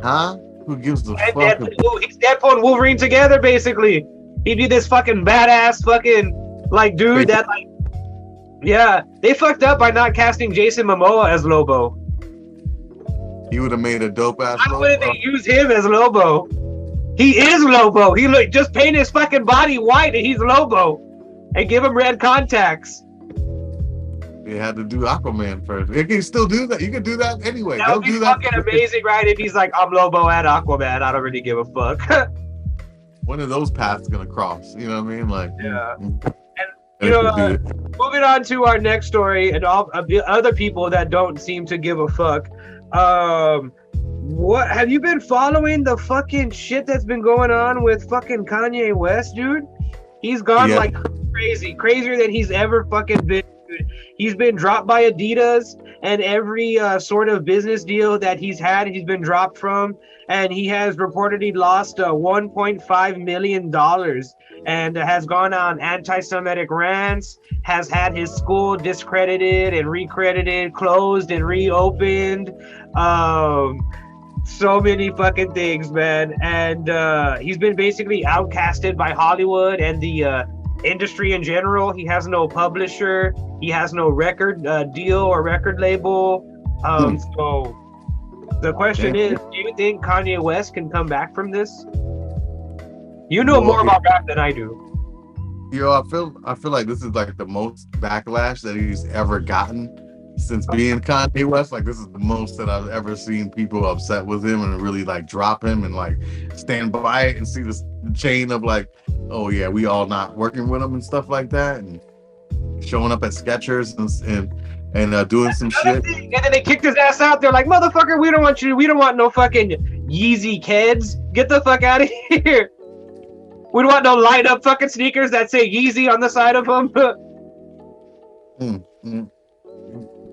Huh? Who gives the fuck? He's Deadpool and Wolverine together, basically. He'd be this fucking badass fucking like dude that like. Yeah, they fucked up by not casting Jason Momoa as Lobo. He would have made a dope ass. Why wouldn't they use him as Lobo? He is Lobo. He just paint his fucking body white and he's Lobo, and give him red contacts. They had to do Aquaman first. You can still do that. You can do that anyway. That would be fucking amazing, right? If he's like, I'm Lobo and Aquaman, I don't really give a fuck. One of those paths gonna cross. You know what I mean? Like, yeah. You know, moving on to our next story and all other people that don't seem to give a fuck. What have you been following the fucking shit that's been going on with fucking Kanye West, dude? He's gone like crazier than he's ever fucking been, dude. He's been dropped by Adidas, and every sort of business deal that he's had, he's been dropped from, and he has reportedly lost $1.5 million. And has gone on anti-Semitic rants, has had his school discredited and recredited, closed and reopened. So many fucking things, man. And he's been basically outcasted by Hollywood and the industry in general. He has no publisher. He has no record deal or record label. So the question is, do you think Kanye West can come back from this? You know more about rap than I do. Yo, I feel like this is like the most backlash that he's ever gotten since being Kanye West. Like, this is the most that I've ever seen people upset with him and really like drop him and like stand by it and see this chain of like, oh yeah, we all not working with him and stuff like that, and showing up at Skechers and doing some shit. And then they kicked his ass out. They're like, motherfucker, we don't want you. We don't want no fucking Yeezy kids. Get the fuck out of here. We don't want no light up fucking sneakers that say Yeezy on the side of them.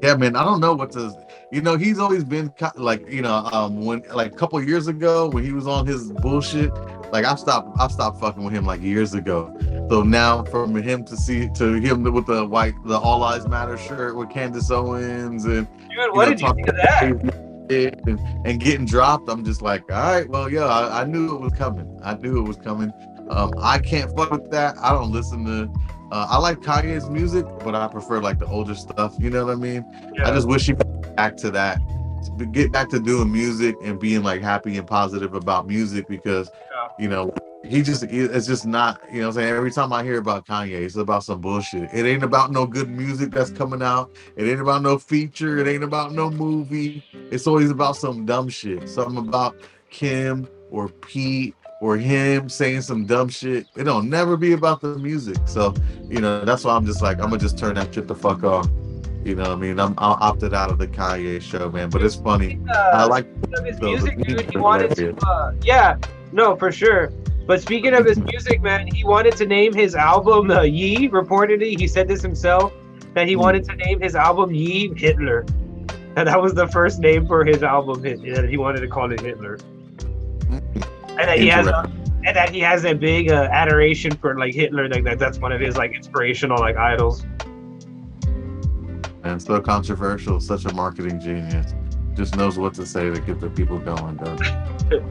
Yeah, man, I don't know what to. He's always been like, when like a couple of years ago when he was on his bullshit, like I stopped fucking with him like years ago. So now from him to him with the All Lives Matter shirt with Candace Owens and dude, what did you think of that? And getting dropped, I'm just like, all right, well, yeah, I knew it was coming. I can't fuck with that. I don't listen to. I like Kanye's music, but I prefer like the older stuff. You know what I mean? Yeah. I just wish he got back to that, to get back to doing music and being like happy and positive about music, because it's just not. You know what I'm saying? Every time I hear about Kanye, it's about some bullshit. It ain't about no good music that's coming out. It ain't about no feature. It ain't about no movie. It's always about some dumb shit. Something about Kim or Pete or him saying some dumb shit. It don't never be about the music. So, that's why I'm just like, I'm gonna just turn that shit the fuck off. You know what I mean? I'm opted out of the Kanye show, man. But it's funny. I like his music, dude. He wanted to, no, for sure. But speaking of his music, man, he wanted to name his album Ye. Reportedly, he said this himself, that he wanted to name his album Ye Hitler. And that was the first name for his album. That he wanted to call it Hitler. And that he has a big adoration for like Hitler. Like that's one of his like inspirational like idols. And so controversial, such a marketing genius. Just knows what to say to get the people going.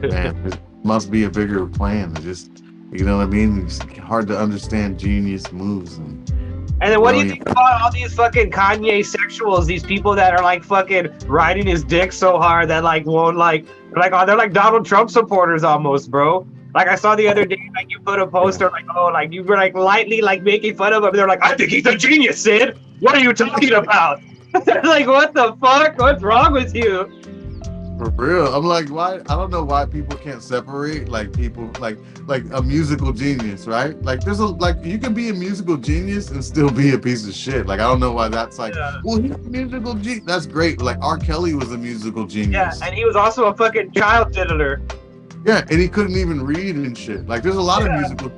Man, it must be a bigger plan. It just, you know what I mean? It's hard to understand genius moves. And then what do you think about all these fucking Kanye sexuals? These people that are like fucking riding his dick so hard that like won't oh, they're like Donald Trump supporters almost, bro. Like I saw the other day, like you put a poster like, oh, like you were like lightly like making fun of him. They're like, I think he's a genius, Syd. What are you talking about? Like, what the fuck? What's wrong with you? For real, I'm like, why? I don't know why people can't separate like people like a musical genius, right? Like there's you can be a musical genius and still be a piece of shit. Like I don't know why that's like, well, he's a musical genius. That's great. Like R. Kelly was a musical genius. Yeah, and he was also a fucking child fiddler. Yeah, and he couldn't even read and shit. Like there's a lot of musical.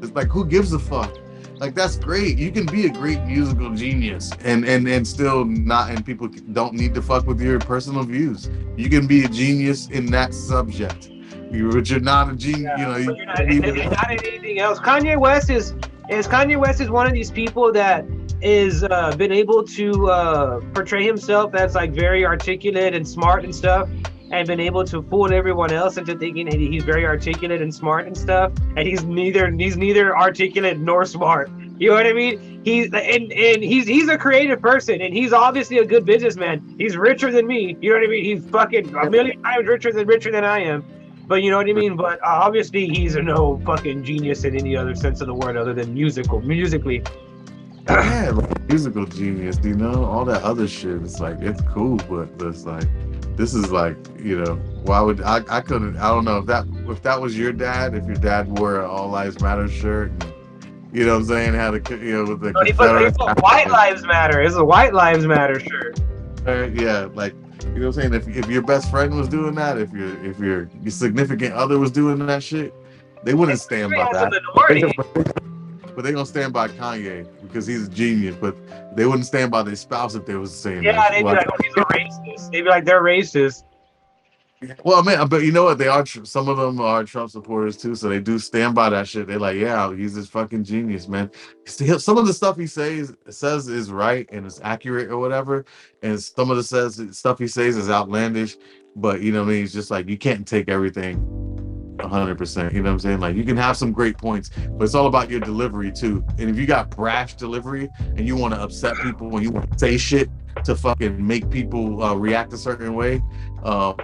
It's like who gives a fuck? Like that's great. You can be a great musical genius and still not, and people don't need to fuck with your personal views. You can be a genius in that subject. But you're not a genius. You know, you're not in anything else. Kanye West is one of these people that is been able to portray himself as like very articulate and smart and stuff, and been able to fool everyone else into thinking he's very articulate and smart and stuff, and he's neither articulate nor smart. You know what I mean? He's a creative person, and he's obviously a good businessman. He's richer than me. You know what I mean? He's fucking a million times richer than I am. But you know what I mean? But obviously he's no fucking genius in any other sense of the word other than musically. Yeah, like musical genius, you know, all that other shit. It's like, it's cool, but it's like, this is like, you know, why would I couldn't, I don't know if that was your dad, if your dad wore an All Lives Matter shirt, and, you know what I'm saying, had a, you know, with the he put White Lives Matter. It's a White Lives Matter shirt. Yeah, like, you know what I'm saying, if your best friend was doing that, if your significant other was doing that shit, they wouldn't stand by that. But they gonna stand by Kanye because he's a genius. But they wouldn't stand by their spouse if they was saying. Yeah, they'd be like, "Oh, he's a racist." They'd be like, "They're racist." Well, man, but you know what? They are. Some of them are Trump supporters too, so they do stand by that shit. They're like, "Yeah, he's this fucking genius, man." Some of the stuff he says is right and it's accurate or whatever, and some of the stuff he says is outlandish. But you know what I mean? It's just like you can't take everything 100%. You know what I'm saying? Like you can have some great points, but it's all about your delivery too. And if you got brash delivery and you want to upset people and you want to say shit to fucking make people react a certain way,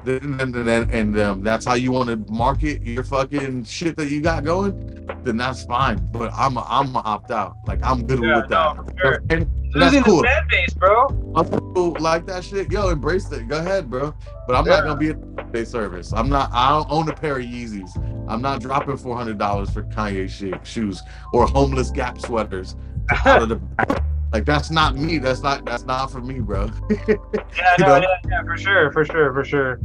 then that's how you want to market your fucking shit that you got going, then that's fine. But I'm a opt out. Like I'm good with that. No, for sure. And that's cool. The fan base, bro. I'm cool like that shit. Yo, embrace it. Go ahead, bro. But I'm not gonna be a day service. I don't own a pair of Yeezys. I'm not dropping $400 for Kanye shoes or homeless Gap sweaters out of the back. Like that's not me. That's not for me, bro. Yeah, for sure.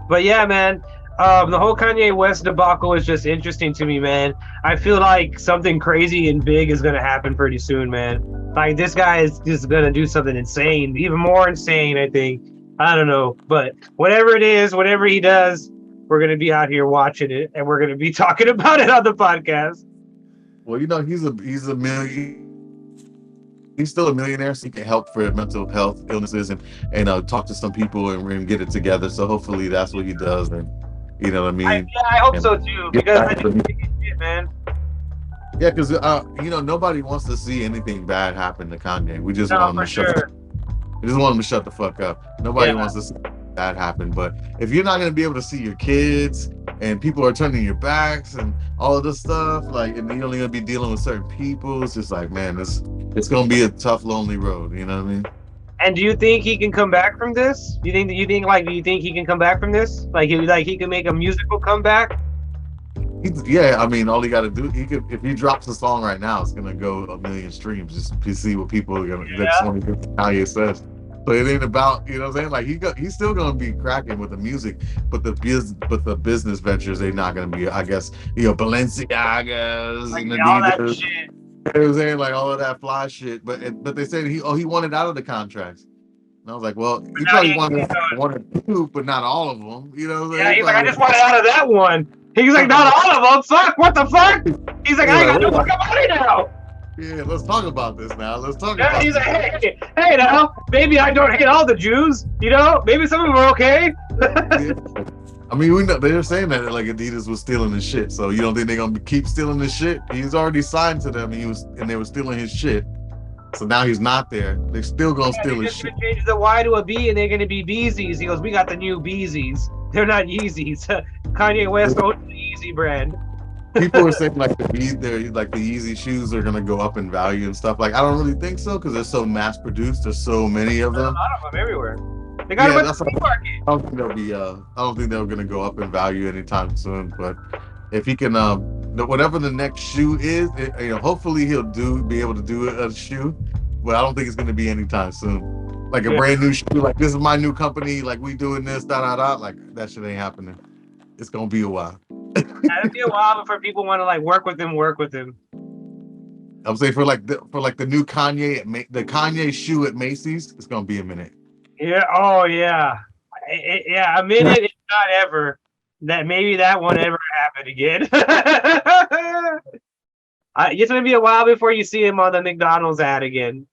But yeah, man, the whole Kanye West debacle is just interesting to me, man. I feel like something crazy and big is gonna happen pretty soon, man. Like this guy is just gonna do something insane, even more insane, I think. I don't know, but whatever it is, whatever he does, we're gonna be out here watching it, and we're gonna be talking about it on the podcast. Well, you know, he's a million. He's still a millionaire, so he can help for mental health illnesses and talk to some people and get it together. So hopefully that's what he does, and you know what I mean. I hope so too, because I think shit, man. Yeah, because you know, nobody wants to see anything bad happen to Kanye. We just want him to shut. We just want him to shut the fuck up. Nobody wants to see that happen. But if you're not gonna be able to see your kids and people are turning your backs and all of this stuff, like, and you're only gonna be dealing with certain people, it's just like, man, it's gonna be a tough, lonely road. You know what I mean? And do you think he can come back from this? Do you think he can come back from this? Like he can make a musical comeback? Yeah, I mean, all he got to do, if he drops a song right now, it's gonna go 1 million streams just to see what people are gonna. That's what Kanye says. So it ain't about, you know what I'm saying? Like he's still gonna be cracking with the music, but the business ventures, they're not gonna be. I guess, you know, Balenciagas like and all that Adidas. shit. You know what I'm saying? Like all of that fly shit. But they said he wanted out of the contracts. And I was like, well, But he now probably wanted one or two, but not all of them. You know what I'm yeah, saying? he's like, I just wanted out of that one. He's like, not all of them. Fuck, what the fuck? He's like, I ain't got no fucking money now. Yeah, let's talk about this now. Let's talk Yeah, about he's this. like, hey, now, maybe I don't hate all the Jews. You know, maybe some of them are okay. Yeah. I mean, we know they're saying that like Adidas was stealing his shit. So you don't think they're gonna keep stealing his shit? He's already signed to them. And they were stealing his shit. So now he's not there. They're still gonna steal his shit. Change the Y to a B, and they're gonna be Beezies. He goes, we got the new Beezies. They're not Yeezys. Kanye West owns the Yeezy brand. People are saying like the Yeezy shoes are gonna go up in value and stuff. Like I don't really think so because they're so mass produced. There's so many of them. A lot of them everywhere. They got a bunch of market. I don't think they'll be. I don't think they're gonna go up in value anytime soon. But if he can, whatever the next shoe is, hopefully he'll be able to do a shoe. But I don't think it's gonna be anytime soon. Like a brand new shoe. Like this is my new company. Like we doing this. Like that shit ain't happening. It's gonna be a while. It'll be a while before people want to like work with him. I'm saying for the new Kanye, the Kanye shoe at Macy's, it's gonna be a minute. Yeah. Oh yeah. Yeah. A minute, if not ever. That maybe that won't ever happen again. It's gonna be a while before you see him on the McDonald's ad again.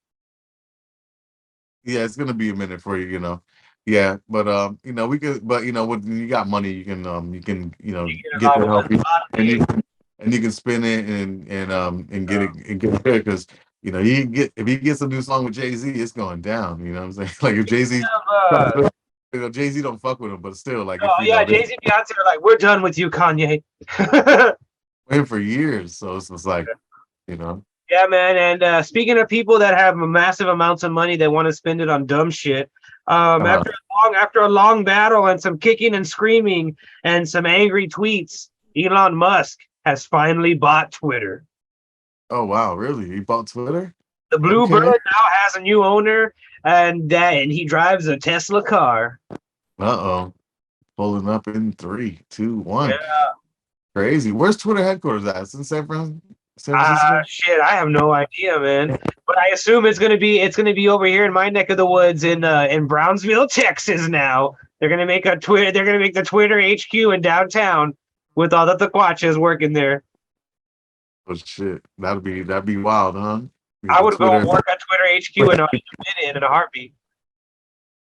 Yeah, it's gonna be a minute for you, Yeah, but we could, but when you got money, you can get the help, and you can spend it and get it good because if he gets a new song with Jay-Z, it's going down. You know what I'm saying? Like if Jay-Z, Jay-Z don't fuck with him, but still like. Jay-Z and Beyonce are like, we're done with you, Kanye. Waiting for years, so it's just like, Yeah, man. And speaking of people that have massive amounts of money, they want to spend it on dumb shit. After a long battle and some kicking and screaming and some angry tweets, Elon Musk has finally bought Twitter. Oh wow, really? He bought Twitter? The Blue Bird now has a new owner, and he drives a Tesla car. Uh-oh. Pulling up in 3, 2, 1. Yeah. Crazy. Where's Twitter headquarters at? It's in San Francisco? Shit, I have no idea, man. But I assume it's gonna be over here in my neck of the woods in Brownsville, Texas. Now they're gonna make the Twitter HQ in downtown with all the Tequachas working there. Oh shit, that'd be wild, huh? I would go work at Twitter HQ in a heartbeat.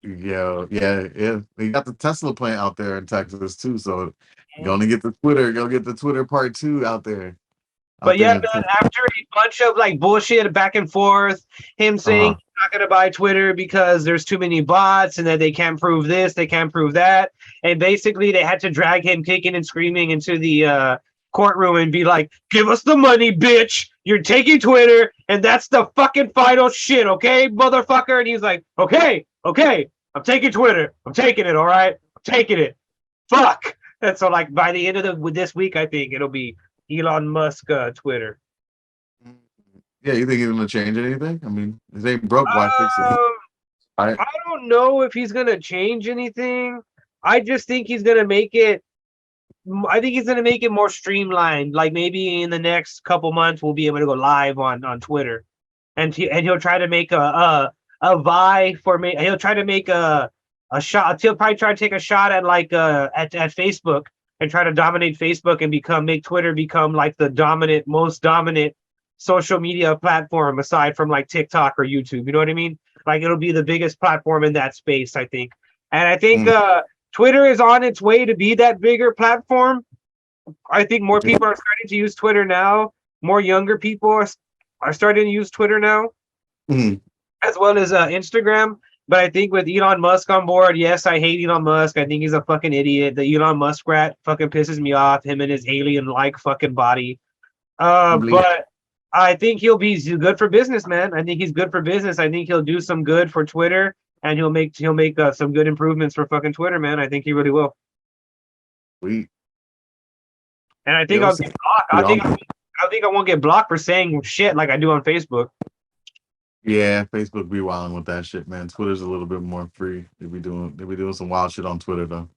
Yeah. They got the Tesla plant out there in Texas too, so you're gonna get the Twitter part 2 out there. But yeah, man, after a bunch of like bullshit back and forth, him saying he's not gonna buy Twitter because there's too many bots and that they can't prove this, they can't prove that, and basically they had to drag him kicking and screaming into the courtroom and be like, "Give us the money, bitch! You're taking Twitter, and that's the fucking final shit, okay, motherfucker?" And he's like, "Okay, I'm taking Twitter. I'm taking it, all right? I'm taking it. Fuck." And so, like by the end of this week, I think it'll be Elon Musk Twitter. Yeah, you think he's gonna change anything? I mean, if they broke, why fix it? I don't know if he's gonna change anything. I just think he's gonna make it. I think he's gonna make it more streamlined. Like maybe in the next couple months, we'll be able to go live on Twitter, and he'll try to make a Vi for me. He'll try to make a shot. He'll probably try to take a shot at like at Facebook. And try to dominate Facebook and make Twitter become like the most dominant social media platform aside from like TikTok or YouTube. You know what I mean? Like it'll be the biggest platform in that space, I think. And I think Twitter is on its way to be that bigger platform. I think more people are starting to use Twitter now. More younger people are starting to use Twitter now, as well as Instagram. But I think with Elon Musk on board, yes, I hate Elon Musk. I think he's a fucking idiot. The Elon Musk rat fucking pisses me off. Him and his alien-like fucking body. But I think he'll be good for business, man. I think he's good for business. I think he'll do some good for Twitter, and he'll make some good improvements for fucking Twitter, man. I think he really will. Sweet. And I think I'll get blocked. I think I won't get blocked for saying shit like I do on Facebook. Yeah, Facebook be wilding with that shit, man. Twitter's a little bit more free. They be doing some wild shit on Twitter though.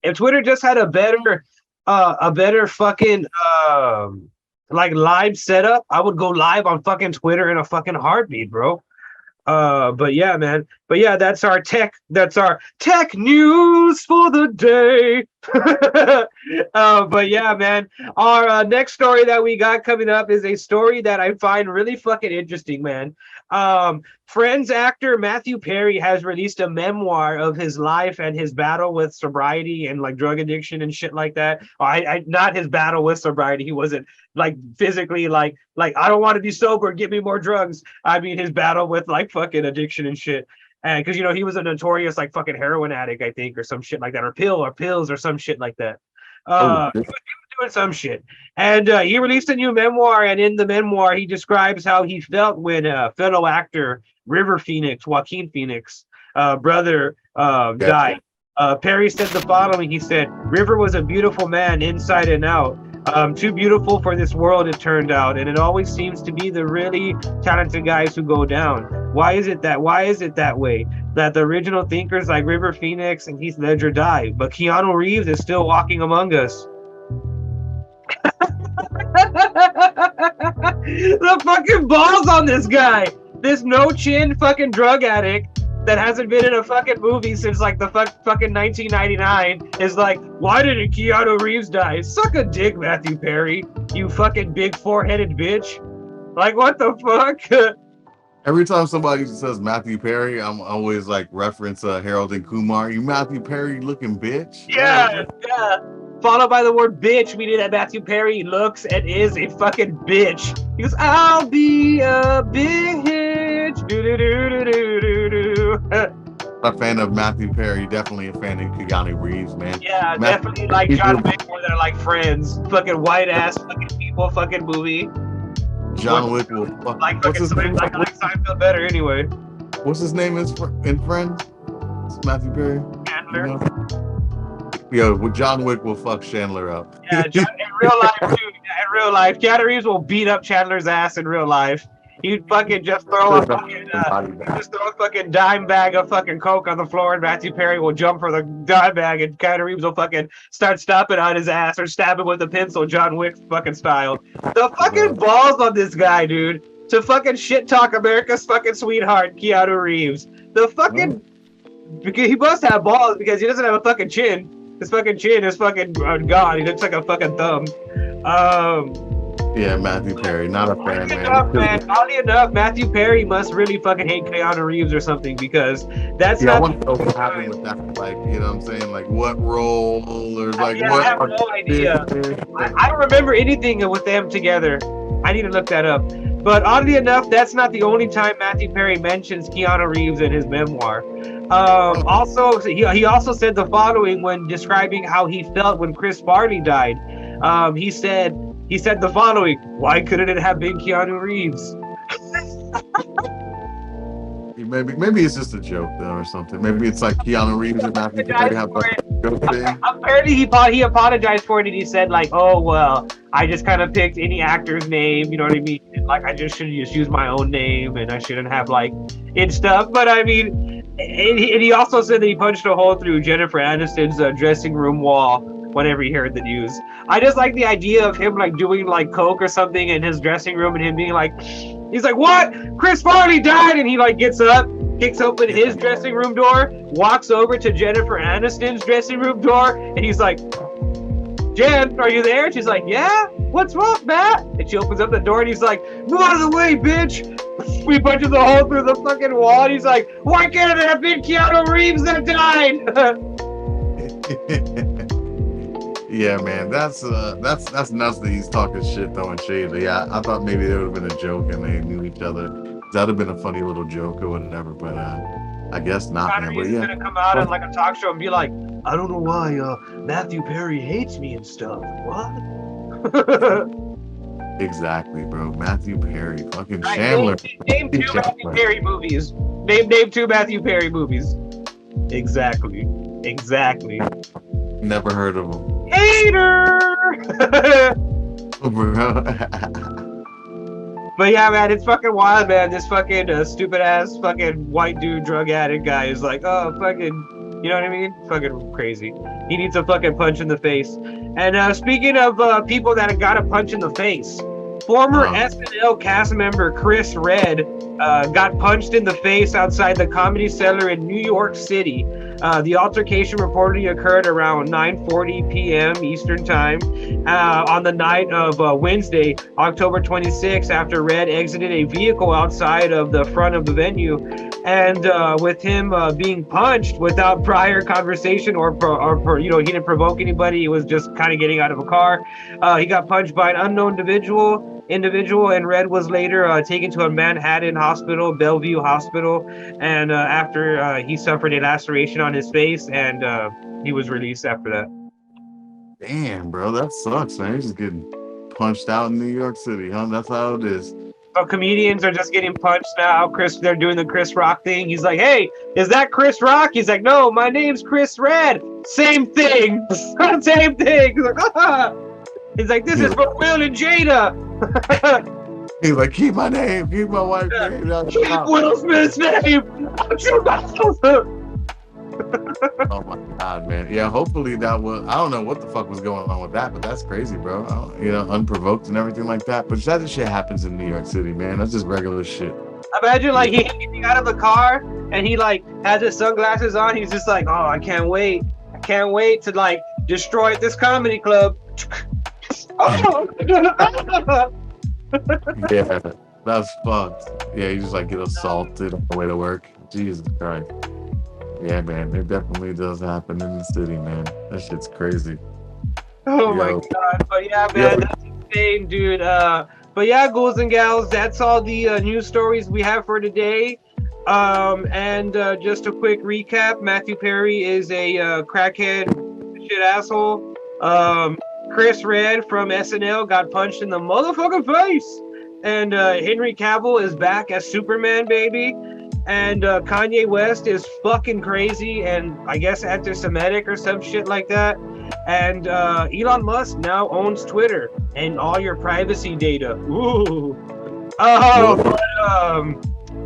If Twitter just had a better fucking like live setup, I would go live on fucking Twitter in a fucking heartbeat, bro. But yeah, man. But yeah, that's our tech news for the day. But yeah, man. Our next story that we got coming up is a story that I find really fucking interesting, man. Friends actor Mathew Perry has released a memoir of his life and his battle with sobriety and like drug addiction and shit like that. I not his battle with sobriety. He wasn't like physically like I don't want to be sober, give me more drugs. I mean his battle with like fucking addiction and shit. And because he was a notorious like fucking heroin addict, I think, or some shit like that, or pills or some shit like that. Oh, He was doing some shit. And he released a new memoir, and in the memoir, he describes how he felt when fellow actor Joaquin Phoenix, brother, yeah. died. Perry said the following. He said, River was a beautiful man inside and out. Too beautiful for this world, it turned out. And it always seems to be the really talented guys who go down. Why is it that way? That the original thinkers like River Phoenix and Heath Ledger die, but Keanu Reeves is still walking among us. The fucking balls on this guy. This no chin fucking drug addict that hasn't been in a fucking movie since like the fucking 1999 is like, why didn't Keanu Reeves die? Suck a dick, Mathew Perry. You fucking big four-headed bitch. Like, what the fuck? Every time somebody says Mathew Perry, I'm always like reference Harold and Kumar. You Mathew Perry looking bitch. Yeah. Followed by the word bitch, meaning that Mathew Perry looks and is a fucking bitch. He goes, I'll be a bitch. Do. A fan of Mathew Perry, definitely a fan of Keanu Reeves, man. Yeah, definitely like John Wick more than like Friends. Fucking white ass fucking people fucking movie. John Wick will like what's his name? I like Seinfeld better anyway. What's his name in Friends? It's Mathew Perry. Chandler. Yo, John Wick will fuck Chandler up. Yeah, in real life too. In real life, Keanu Reeves will beat up Chandler's ass in real life. He'd fucking just throw a fucking dime bag of fucking coke on the floor, and Mathew Perry will jump for the dime bag, and Keanu Reeves will fucking start stomping on his ass or stab him with a pencil, John Wick fucking style. The fucking balls on this guy, dude, to fucking shit talk America's fucking sweetheart, Keanu Reeves. The fucking because he must have balls because he doesn't have a fucking chin. His fucking chin is fucking gone. He looks like a fucking thumb. Yeah, Mathew Perry, not a fan, man. Oddly enough, Mathew Perry must really fucking hate Keanu Reeves or something because that's not. I want to know what happened with that. Like, you know what I'm saying? Like, what role or like what? I have no idea. I don't remember anything with them together. I need to look that up. But oddly enough, that's not the only time Mathew Perry mentions Keanu Reeves in his memoir. Also, he also said the following when describing how he felt when Chris Farley died. He said the following: why couldn't it have been Keanu Reeves? Maybe it's just a joke though, or something. Maybe it's like Keanu Reeves and Mathew Perry have like a joke thing. Apparently, he apologized for it, and he said like, "Oh well, I just kind of picked any actor's name, you know what I mean? Like I just should just use my own name, and I shouldn't have like it stuff." But I mean, and he also said that he punched a hole through Jennifer Aniston's dressing room wall whenever he heard the news. I just like the idea of him like doing like coke or something in his dressing room and him being like, he's like, what? Chris Farley died, and he like gets up, kicks open his dressing room door, walks over to Jennifer Aniston's dressing room door, and he's like, Jen, are you there? And she's like, yeah, what's up, Matt? And she opens up the door and he's like, move out of the way, bitch. We punches a hole through the fucking wall, and he's like, why can't it have been Keanu Reeves that died? Yeah, man, that's nuts that he's talking shit, throwing shade. Yeah, I thought maybe there would have been a joke and they knew each other. That'd have been a funny little joke or whatever, but I guess not, man. But yeah, gonna come out on like a talk show and be like, I don't know why Mathew Perry hates me and stuff. What? Exactly, bro. Mathew Perry, fucking Chandler. Name two Mathew Perry movies. Name two Mathew Perry movies. Exactly. Never heard of him. Hater. Bro. But yeah, man, it's fucking wild, man. This fucking stupid ass fucking white dude drug addict guy is like, oh, fucking, you know what I mean? Fucking crazy. He needs a fucking punch in the face. And speaking of people that got a punch in the face, Former SNL cast member Chris Redd got punched in the face outside the Comedy Cellar in New York City. The altercation reportedly occurred around 9:40 p.m. Eastern Time on the night of Wednesday, October 26, after Redd exited a vehicle outside of the front of the venue. And with him being punched without prior conversation or he didn't provoke anybody. He was just kind of getting out of a car. He got punched by an unknown individual, and Redd was later taken to a Manhattan hospital, Bellevue Hospital, and after he suffered a laceration on his face, and he was released after that. Damn, bro, that sucks, man. He's just getting punched out in New York City, huh? That's how it is. So comedians are just getting punched now. They're doing the Chris Rock thing. He's like, "Hey, is that Chris Rock?" He's like, "No, my name's Chris Redd." Same thing. Same thing. He's like, "Ah." He's like, "This is for Will and Jada." He's like, "Keep my name, keep my wife's name. Keep Will Smith's name. Oh my God, man. Yeah, hopefully that was, I don't know what the fuck was going on with that, but that's crazy, bro. Unprovoked and everything like that. But that shit happens in New York City, man. That's just regular shit. Imagine like he getting out of the car and he like has his sunglasses on. He's just like, "Oh, I can't wait to like destroy this comedy club." Yeah, that's fucked. Yeah, you just like get assaulted on the way to work. Jesus Christ. Yeah, man, it definitely does happen in the city, man. That shit's crazy. Oh my God. But yeah, man, that's insane, dude. But yeah, ghouls and gals, that's all the news stories we have for today. And just a quick recap: Mathew Perry is a crackhead shit asshole. Chris Redd from SNL got punched in the motherfucking face. And Henry Cavill is back as Superman, baby. And Kanye West is fucking crazy and I guess anti-Semitic or some shit like that. And Elon Musk now owns Twitter and all your privacy data. Ooh.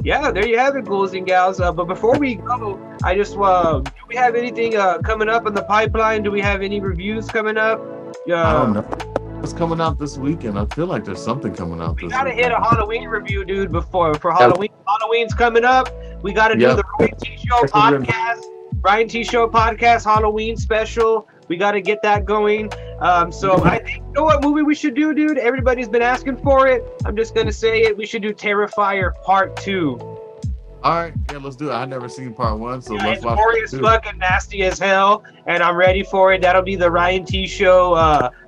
Yeah, there you have it, ghouls and gals. But before we go, I just do we have anything coming up in the pipeline? Do we have any reviews coming up? I don't know. What's coming out this weekend? I feel like there's something coming out this weekend. We gotta hit a Halloween review, dude, for Halloween. Halloween's coming up. We gotta do the Ryan.T Show Podcast. Ryan.T Show Podcast Halloween special. We gotta get that going. So I think, you know what movie we should do, dude? Everybody's been asking for it. I'm just gonna say it. We should do Terrifier Part 2. All right, yeah, let's do it. I've never seen Part 1, so let's watch it. It's fucking nasty as hell, and I'm ready for it. That'll be the Ryan.T Show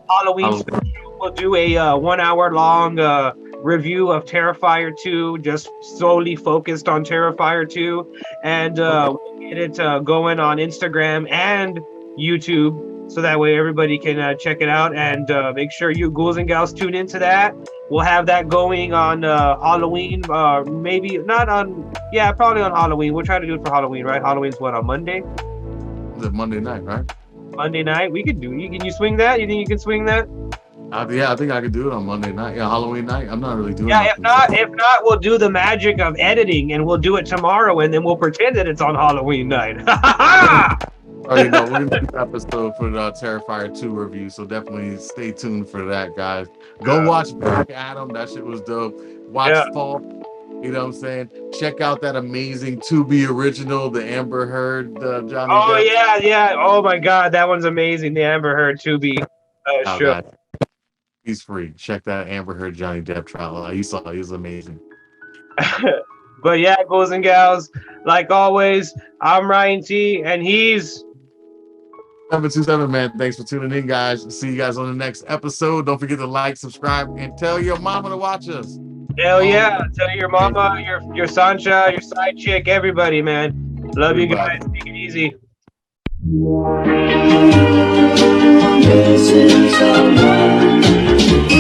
Halloween special. We'll do a 1 hour long review of Terrifier 2, just solely focused on Terrifier 2, and we'll get it going on Instagram and YouTube, so that way everybody can check it out, and make sure you ghouls and gals tune into that. We'll have that going on Halloween, maybe not on, yeah, probably on Halloween. We'll try to do it for Halloween, right? Halloween's what, on Monday? The Monday night, right? Monday night, we could do. Can you swing that? You think you can swing that? Yeah, I think I could do it on Monday night. Yeah, Halloween night. I'm not really doing. Yeah, if not, we'll do the magic of editing, and we'll do it tomorrow, and then we'll pretend that it's on Halloween night. Oh, we're gonna do an episode for the Terrifier 2 review, so definitely stay tuned for that, guys. Go watch Black Adam. That shit was dope. Watch Fall. You know what I'm saying? Check out that amazing Tubi original, the Amber Heard Johnny Depp. Oh yeah. Oh my God, that one's amazing. The Amber Heard Tubi show. God. He's free. Check that Amber Heard Johnny Depp trial. You saw it. He was amazing. But yeah, ghouls and gals, like always, I'm Ryan.T and he's 727, man. Thanks for tuning in, guys. See you guys on the next episode. Don't forget to like, subscribe, and tell your mama to watch us. Hell yeah. Tell your mama, your Sancha, your side chick, everybody, man. Love you guys. Take it easy.